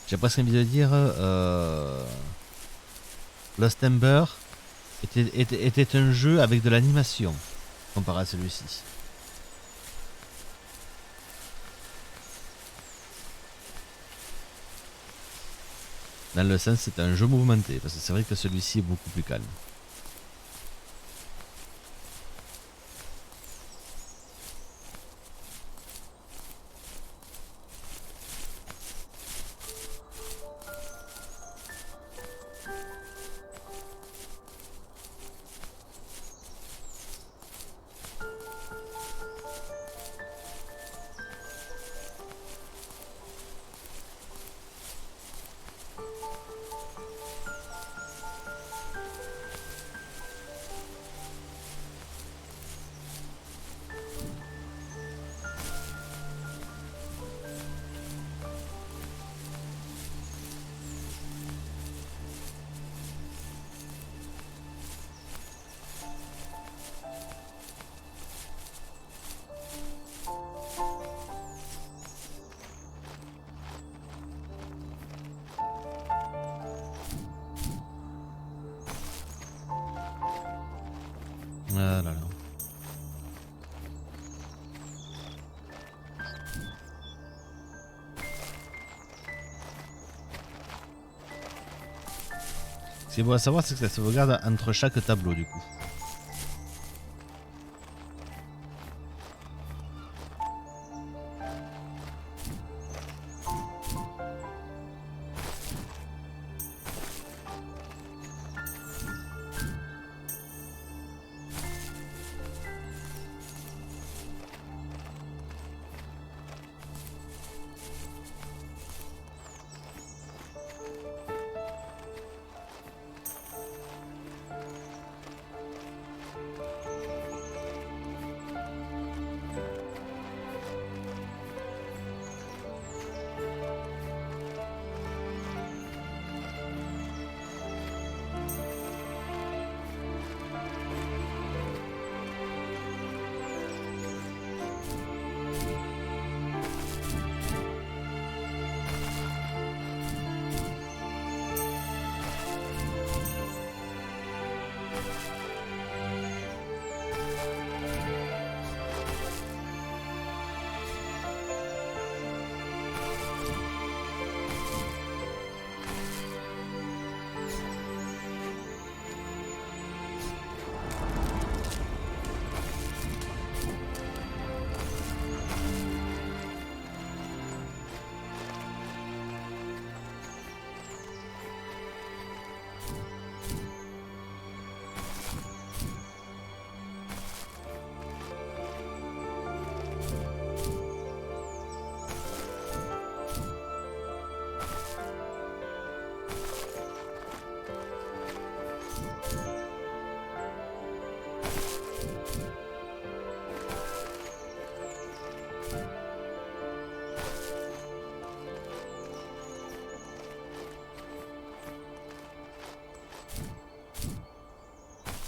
j'ai presque envie de dire... Lost Ember était un jeu avec de l'animation, comparé à celui-ci. Dans le sens, c'est un jeu mouvementé, parce que c'est vrai que celui-ci est beaucoup plus calme. Ah là là. Ce qui est bon à savoir, c'est que ça sauvegarde entre chaque tableau du coup.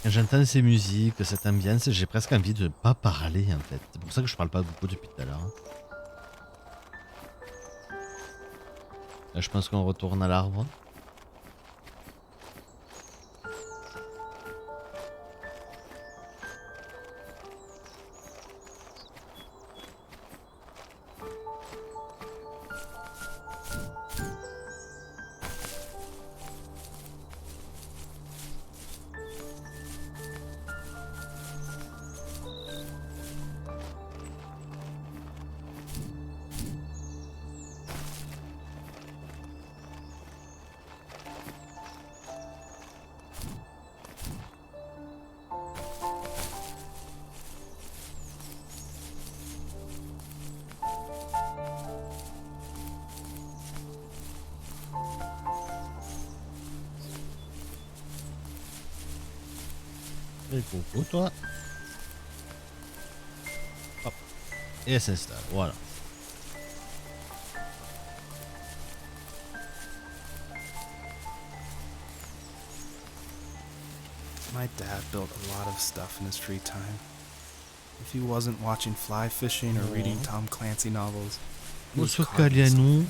Quand j'entends ces musiques, cette ambiance, j'ai presque envie de pas parler en fait. C'est pour ça que je parle pas beaucoup depuis tout à l'heure, hein. Là, je pense qu'on retourne à l'arbre. Et coucou toi. Hop. Et elle s'installe, voilà. My dad built a lot of stuff in his free time. If he wasn't watching fly fishing or reading Tom Clancy novels, he was Ce carving something.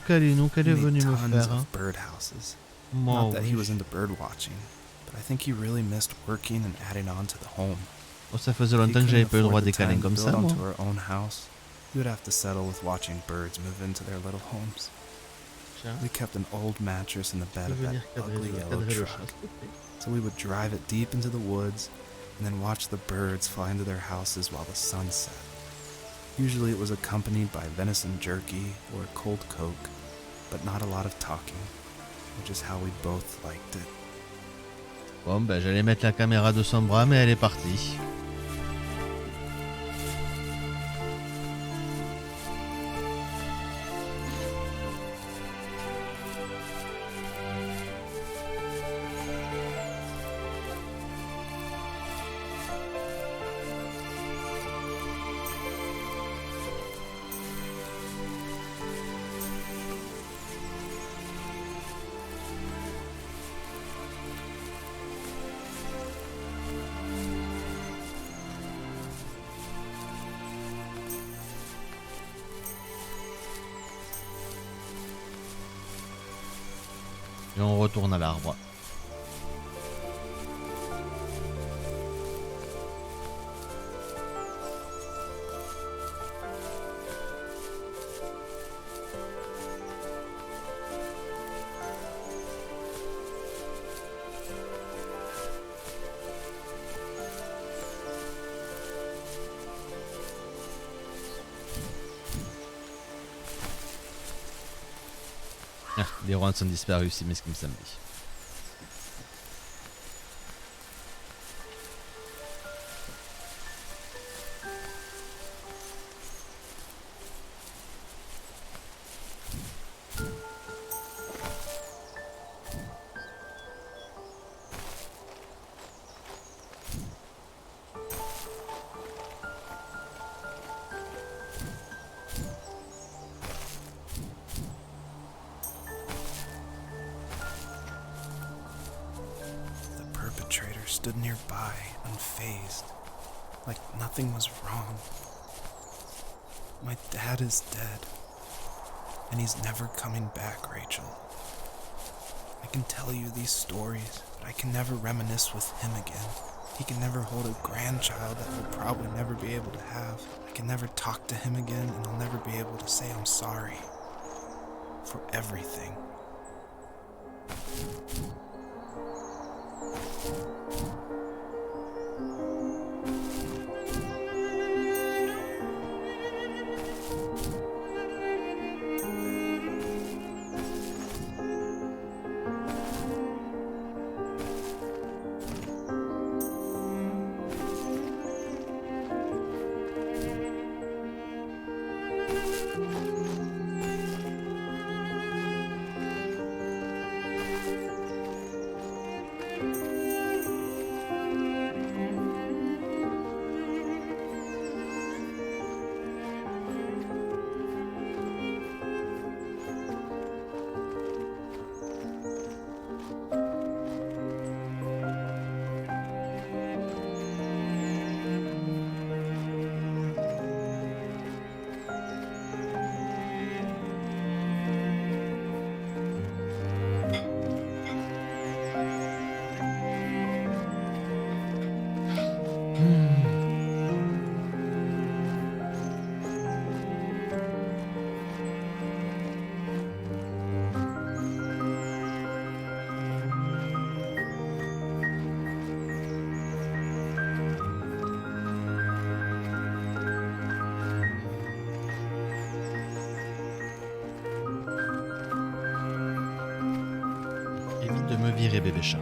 câlinou qu'elle He est made venue me tons faire. Hein. of birdhouses. Moi, Not that he oui. was into bird watching, but I think he really missed working and adding on to the home. Oh, ça faisait If he longtemps que j'avais couldn't pas eu le droit afford des the time câlins to comme build ça, moi. onto our own house, he would have to settle with watching birds move into their little homes. Tiens, We kept an old mattress in the tu bed peux of that venir ugly yellow cadrer le truck. chat, s'il te plaît. So we would drive it deep into the woods and then watch the birds fly into their houses while the sun set. Usually it was accompanied by venison jerky or a cold Coke, but not a lot of talking, which is how we both liked it. Bon, ben j'allais mettre la caméra de son bras, mais elle est partie. Et on retourne à l'arbre. Ah, les ronds sont disparus, c'est ce qui me semblait. The perpetrator stood nearby, unfazed, like nothing was wrong. My dad is dead, and he's never coming back, Rachel. I can tell you these stories, but I can never reminisce with him again. He can never hold a grandchild that we'll probably never be able to have. I can never talk to him again, and I'll never be able to say I'm sorry for everything. virer bébé chat.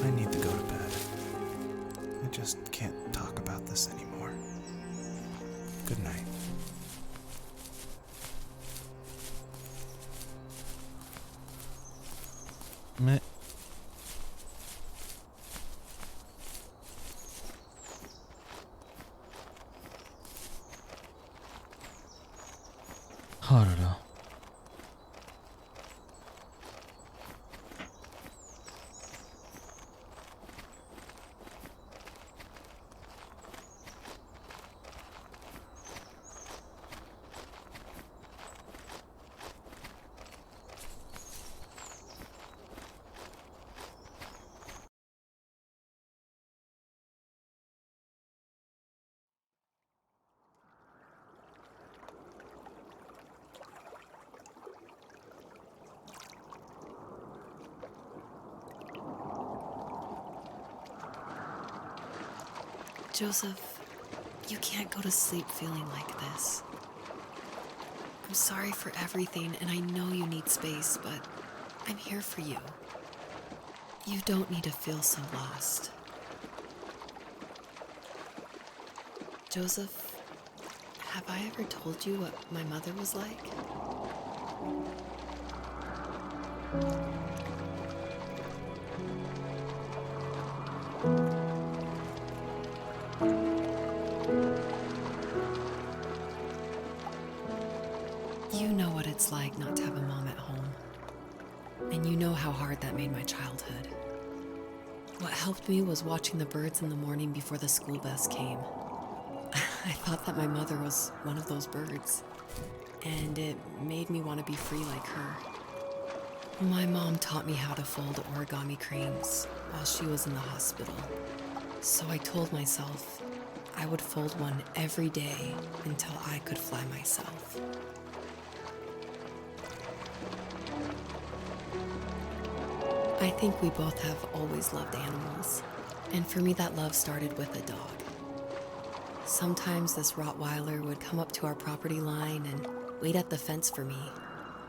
I need to go to bed. I just can't talk about this anymore. Good night. Mais... Oh là là. Joseph, you can't go to sleep feeling like this. I'm sorry for everything, and I know you need space, but I'm here for you. You don't need to feel so lost. Joseph, have I ever told you what my mother was like? You know what it's like not to have a mom at home. And you know how hard that made my childhood. What helped me was watching the birds in the morning before the school bus came. I thought that my mother was one of those birds, and it made me want to be free like her. My mom taught me how to fold origami cranes while she was in the hospital. So I told myself I would fold one every day until I could fly myself. I think we both have always loved animals, and for me that love started with a dog. Sometimes this Rottweiler would come up to our property line and wait at the fence for me,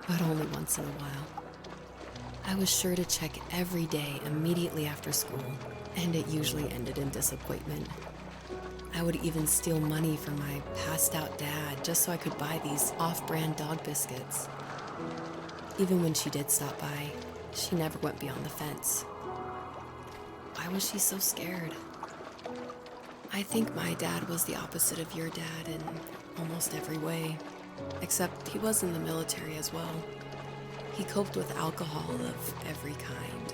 but only once in a while. I was sure to check every day immediately after school, and it usually ended in disappointment. I would even steal money from my passed out dad just so I could buy these off-brand dog biscuits. Even when she did stop by, she never went beyond the fence. Why was she so scared? I think my dad was the opposite of your dad in almost every way, except he was in the military as well. He coped with alcohol of every kind.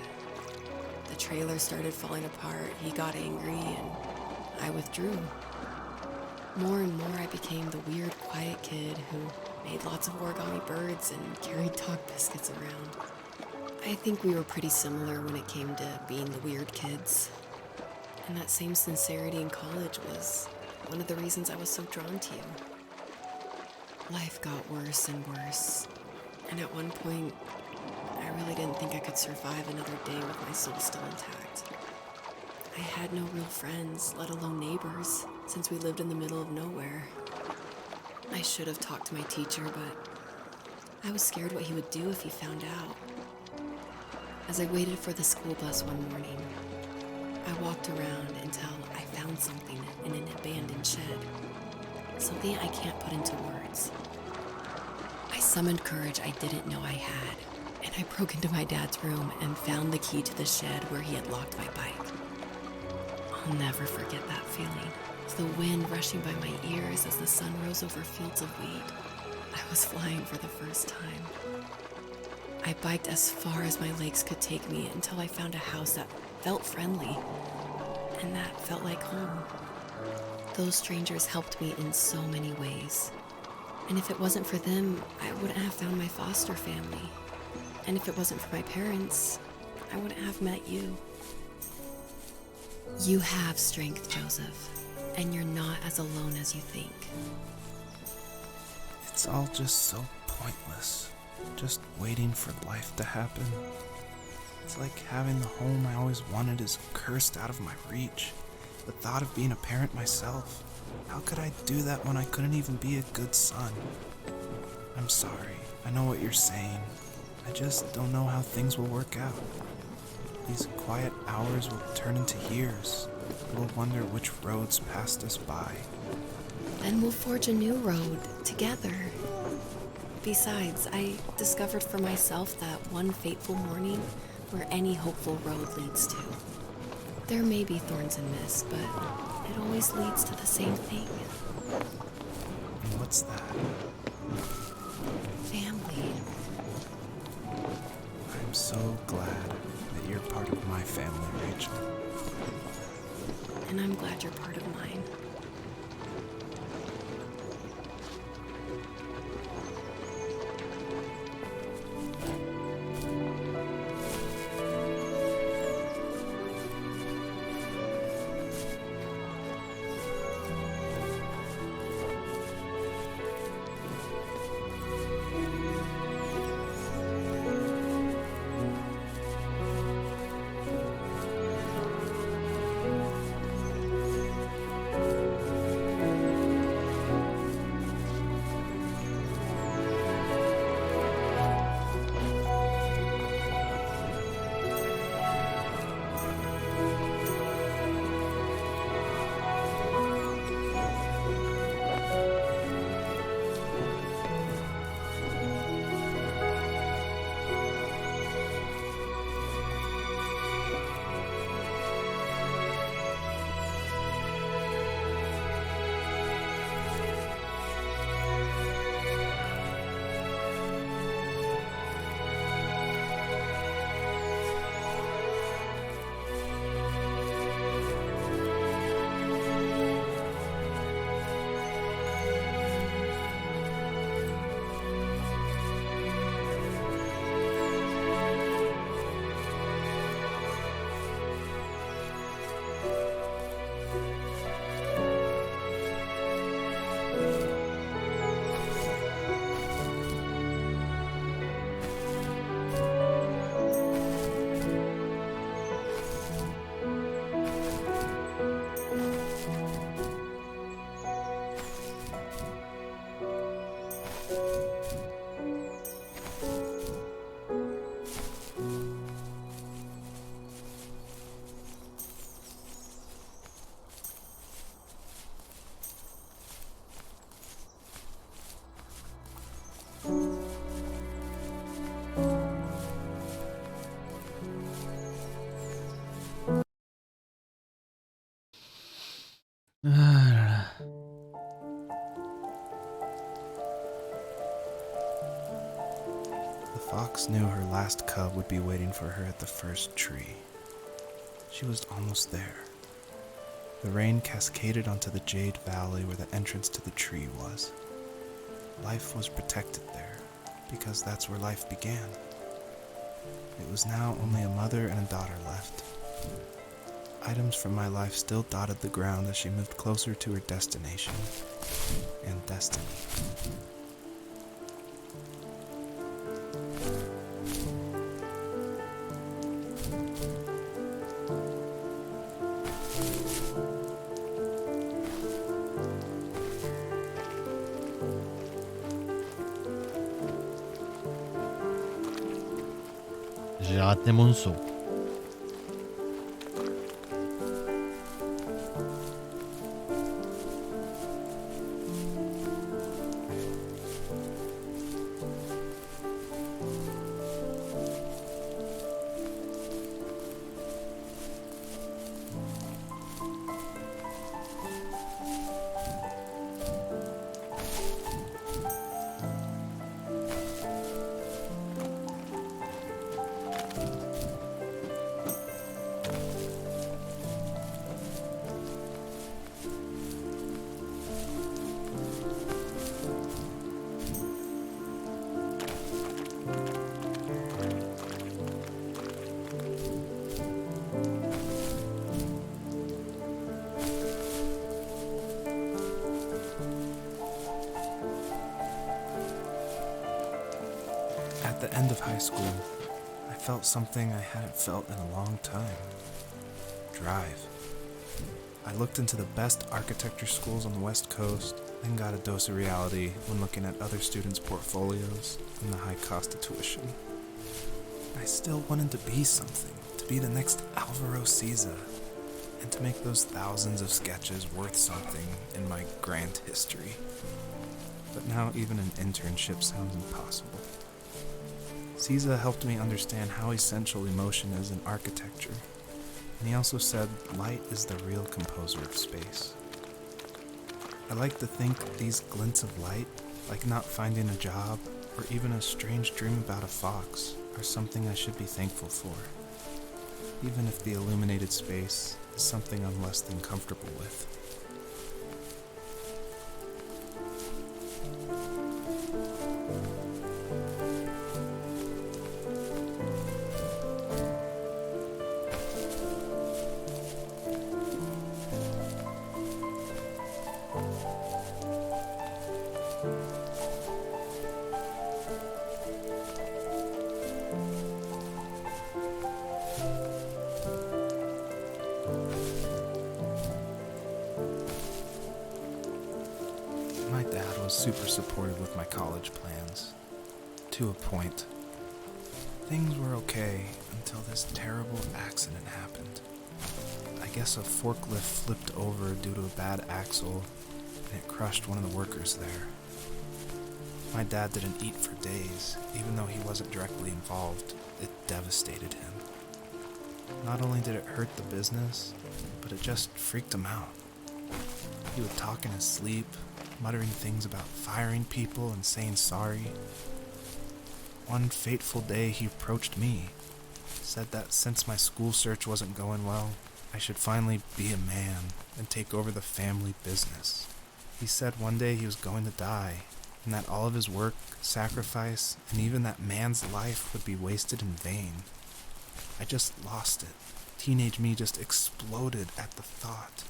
The trailer started falling apart, he got angry, and I withdrew. More and more I became the weird, quiet kid who made lots of origami birds and carried dog biscuits around. I think we were pretty similar when it came to being the weird kids. And that same sincerity in college was one of the reasons I was so drawn to you. Life got worse and worse. And at one point, I really didn't think I could survive another day with my soul still intact. I had no real friends, let alone neighbors. since we lived in the middle of nowhere. I should have talked to my teacher, but I was scared what he would do if he found out. As I waited for the school bus one morning, I walked around until I found something in an abandoned shed. Something I can't put into words. I summoned courage I didn't know I had, and I broke into my dad's room and found the key to the shed where he had locked my bike. I'll never forget that feeling. The wind rushing by my ears as the sun rose over fields of wheat. I was flying for the first time. I biked as far as my legs could take me until I found a house that felt friendly and that felt like home. Those strangers helped me in so many ways. And if it wasn't for them, I wouldn't have found my foster family. And if it wasn't for my parents, I wouldn't have met you. You have strength, Joseph, and you're not as alone as you think. It's all just so pointless. Just waiting for life to happen. It's like having the home I always wanted is cursed out of my reach. The thought of being a parent myself. How could I do that when I couldn't even be a good son? I'm sorry. I know what you're saying. I just don't know how things will work out. These quiet hours will turn into years. We'll wonder which roads passed us by. Then we'll forge a new road together. Besides, I discovered for myself that one fateful morning where any hopeful road leads to. There may be thorns in this, but it always leads to the same thing. And what's that? Family. I'm so glad that you're part of my family, Rachel. And I'm glad you're part of mine. Ah là là. The fox knew her last cub would be waiting for her at the first tree. She was almost there. The rain cascaded onto the jade valley where the entrance to the tree was. Life was protected there, because that's where life began. It was now only a mother and a daughter left. Items from my life still dotted the ground as she moved closer to her destination and destiny. J'ai raté mon saut. At the end of high school, I felt something I hadn't felt in a long time. Drive. I looked into the best architecture schools on the West Coast, then got a dose of reality when looking at other students' portfolios and the high cost of tuition. I still wanted to be something, to be the next Alvaro Siza, and to make those thousands of sketches worth something in my grand history. But now even an internship sounds impossible. Siza helped me understand how essential emotion is in architecture, and he also said light is the real composer of space. I like to think these glints of light, like not finding a job or even a strange dream about a fox, are something I should be thankful for, even if the illuminated space is something I'm less than comfortable with. My dad was super supportive with my college plans. To a point. Things were okay until this terrible accident happened. I guess a forklift flipped over due to a bad axle, and it crushed one of the workers there. My dad didn't eat for days, even though he wasn't directly involved. It devastated him. Not only did it hurt the business, but it just freaked him out. He would talk in his sleep, muttering things about firing people and saying sorry. One fateful day he approached me, said that since my school search wasn't going well, I should finally be a man and take over the family business. He said one day he was going to die, and that all of his work, sacrifice, and even that man's life would be wasted in vain. I just lost it. Teenage me just exploded at the thought.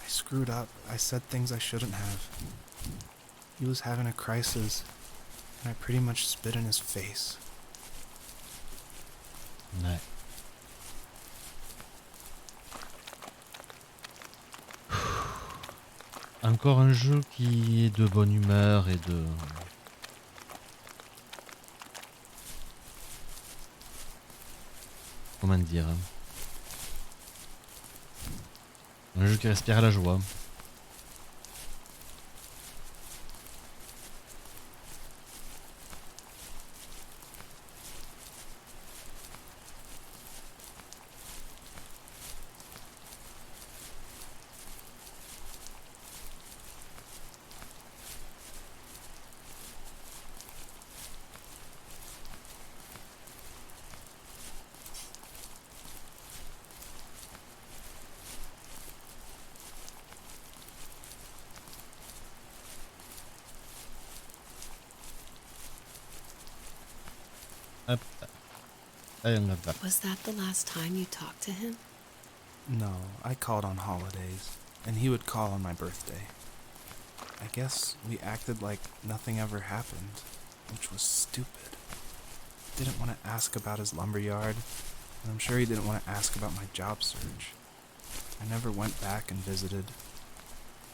I screwed up. I said things I shouldn't have. He was having a crisis, and I pretty much spit in his face. Ouais. Encore un jeu qui est de bonne humeur et de... Comment dire, hein. Un jeu qui respire la joie. Hop. Allez, on va. Was that the last time you talked to him? No, I called on holidays, and he would call on my birthday. I guess we acted like nothing ever happened, which was stupid. Didn't want to ask about his lumberyard, and I'm sure he didn't want to ask about my job search. I never went back and visited.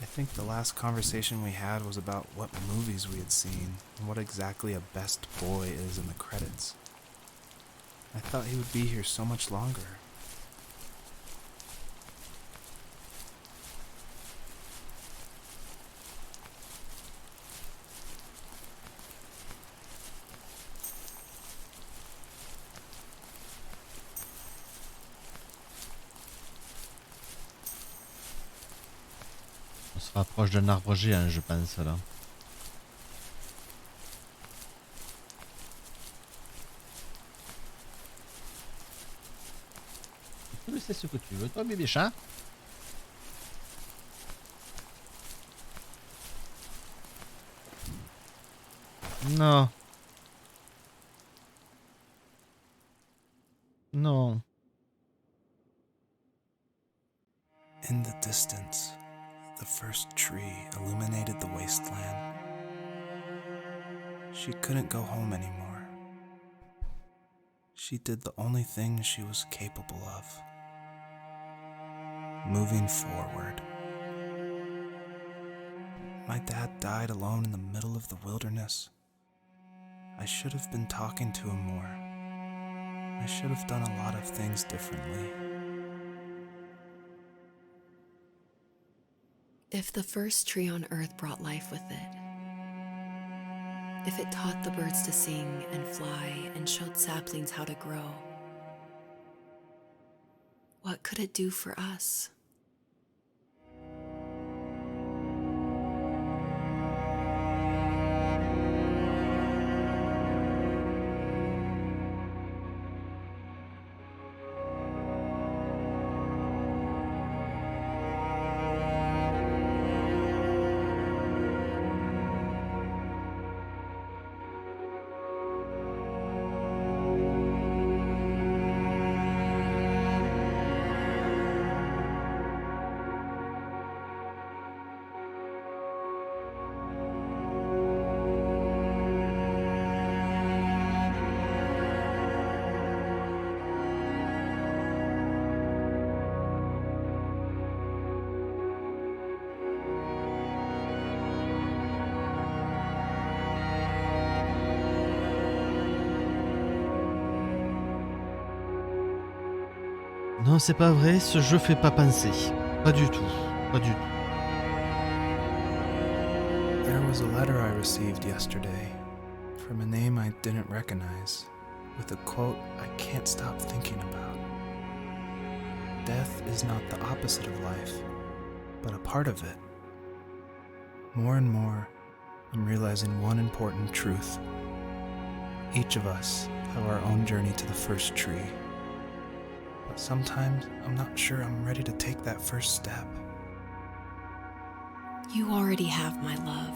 I think the last conversation we had was about what movies we had seen and what exactly a best boy is in the credits. I thought he would be here so much longer. On se rapproche d'un arbre géant, je pense, là. Tu peux laisser ce que tu veux, toi, bébé chat. Non. Non. In the distance, the first tree illuminated the wasteland. She couldn't go home anymore. She did the only thing she was capable of. Moving forward. My dad died alone in the middle of the wilderness. I should have been talking to him more. I should have done a lot of things differently. If the first tree on earth brought life with it, if it taught the birds to sing and fly and showed saplings how to grow, what could it do for us? Non, c'est pas vrai, ce jeu fait pas penser. Pas du tout. Pas du tout. There was a letter I received yesterday from a name I didn't recognize, with a quote I can't stop thinking about. Death is not the opposite of life, but a part of it. More and more, I'm realizing one important truth. Each of us have our own journey to the first tree. But sometimes I'm not sure I'm ready to take that first step. You already have my love.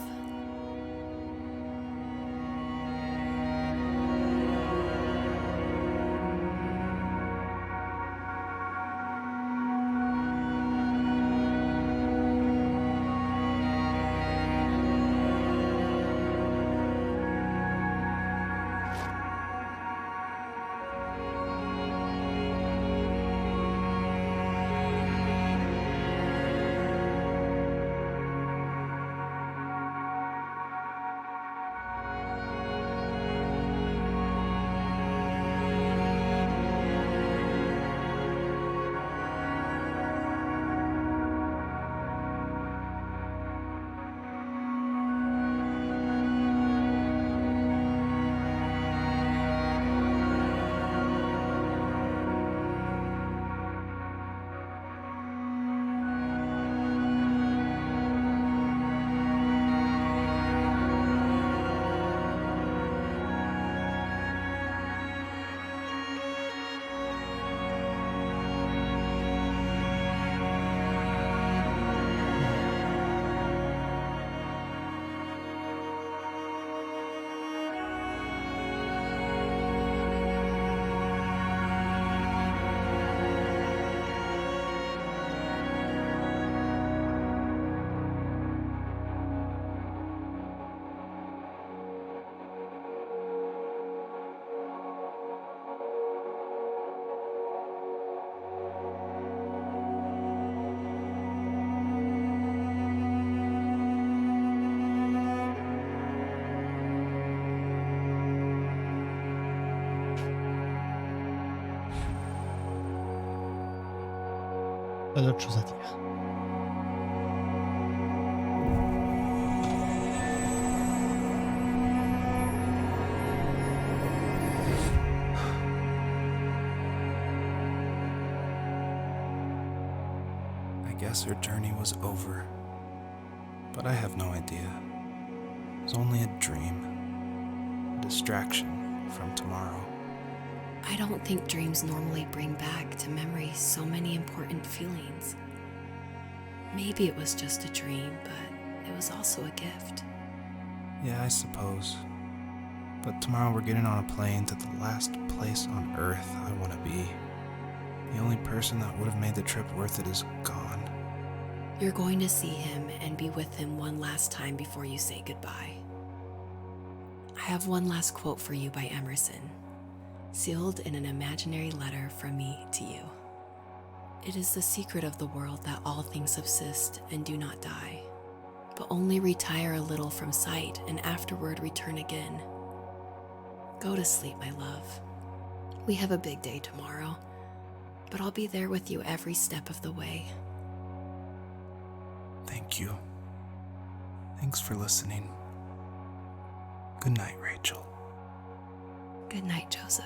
Pas d'autre chose à dire. I guess her journey was over, but I have no idea. It was only a dream, a distraction from tomorrow. I don't think dreams normally bring back to memory so many important feelings. Maybe it was just a dream, but it was also a gift. Yeah, I suppose. But tomorrow we're getting on a plane to the last place on Earth I want to be. The only person that would have made the trip worth it is gone. You're going to see him and be with him one last time before you say goodbye. I have one last quote for you by Emerson, sealed in an imaginary letter from me to you. It is the secret of the world that all things subsist and do not die, but only retire a little from sight and afterward return again. Go to sleep, my love. We have a big day tomorrow, but I'll be there with you every step of the way. Thank you. Thanks for listening. Good night, Rachel. Good night, Joseph.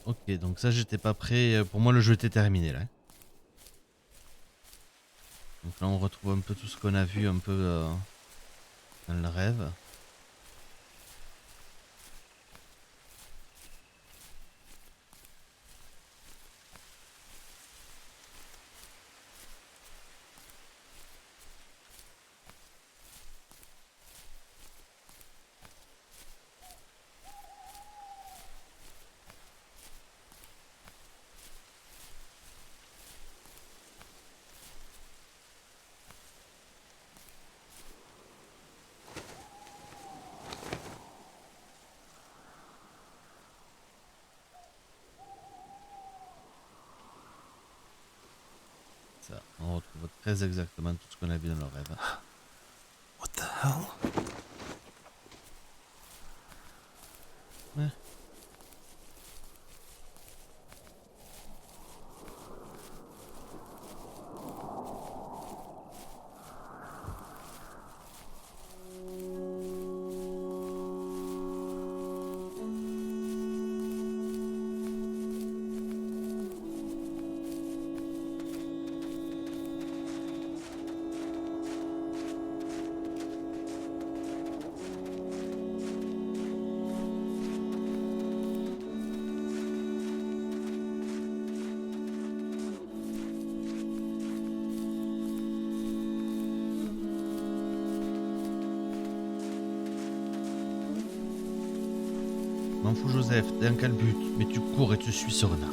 Ok, donc ça j'étais pas prêt. Pour moi le jeu était terminé là. Donc là on retrouve un peu tout ce qu'on a vu un peu dans le rêve. Ça, on retrouve très exactement tout ce qu'on a vu dans le rêve. What the hell? Ouais. M'en fous Joseph, t'es un calbut, mais tu cours et tu suis ce renard.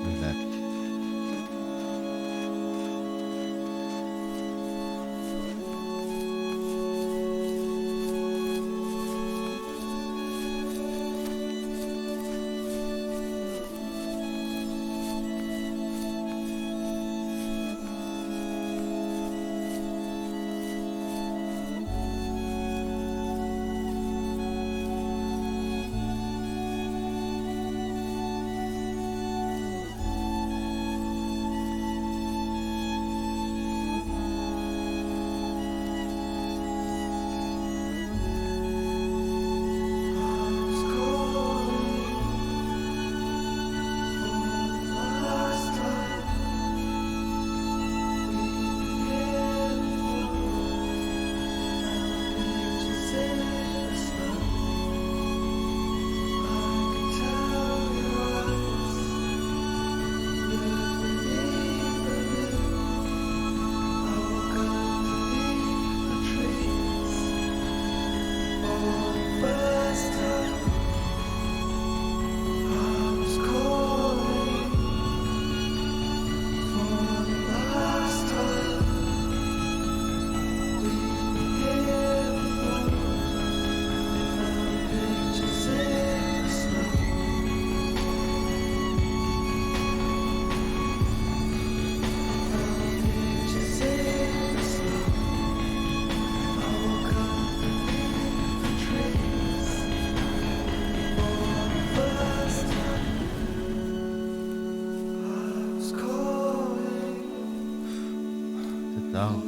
Le lac. Cet arbre.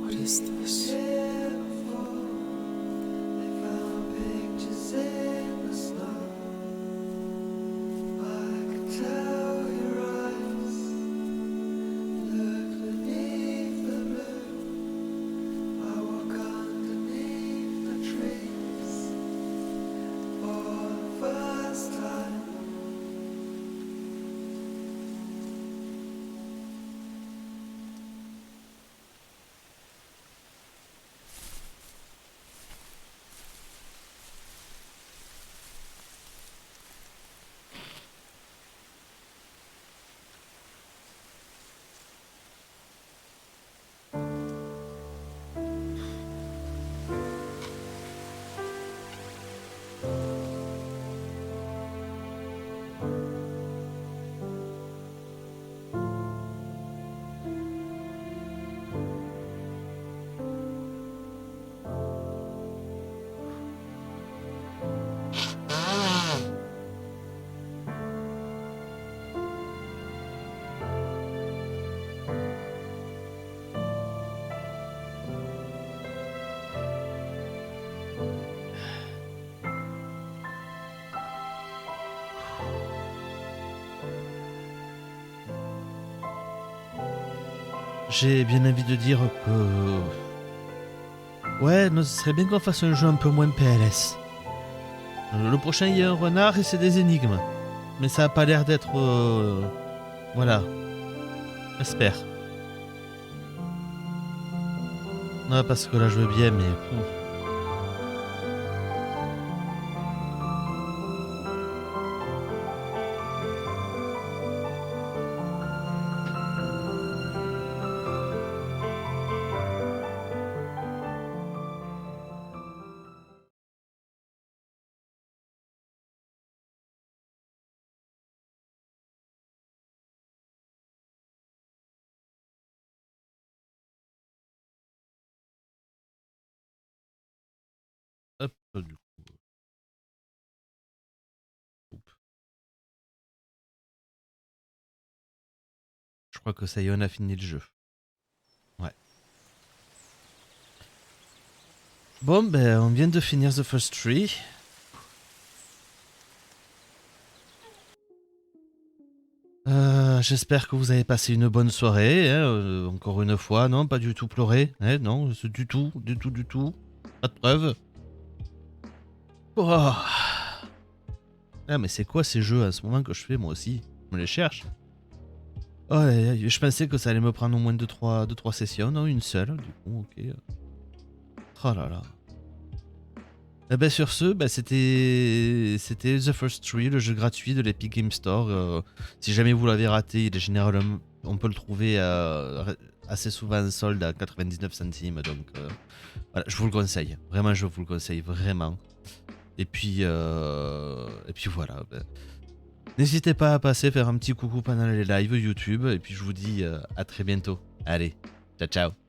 What is this? J'ai bien envie de dire que... Ouais, non, ce serait bien qu'on fasse un jeu un peu moins PLS. Le prochain, il y a un renard et c'est des énigmes. Mais ça a pas l'air d'être... Voilà. J'espère. Non, parce que là, je veux bien, mais... Hop, du coup. crois que ça y est, on a fini le jeu. Ouais. Bon, ben, on vient de finir The First Tree. J'espère que vous avez passé une bonne soirée. Hein, encore une fois, non, pas du tout pleuré. Hein, non, c'est du tout. Pas de preuves. Oh. Ah, mais c'est quoi ces jeux à ce moment que je fais, moi aussi? Je me les cherche. Oh, je pensais que ça allait me prendre au moins 2-3 sessions. Non, une seule, du coup, ok. Oh là là. Eh ben sur ce, ben c'était The First Tree, le jeu gratuit de l'Epic Game Store. Si jamais vous l'avez raté, il est généralement, on peut le trouver assez souvent en solde à 99 centimes. Donc voilà, je vous le conseille. Vraiment, je vous le conseille vraiment. Et puis voilà. Ben, n'hésitez pas à passer faire un petit coucou pendant les lives YouTube. Et puis je vous dis à très bientôt. Allez, ciao ciao.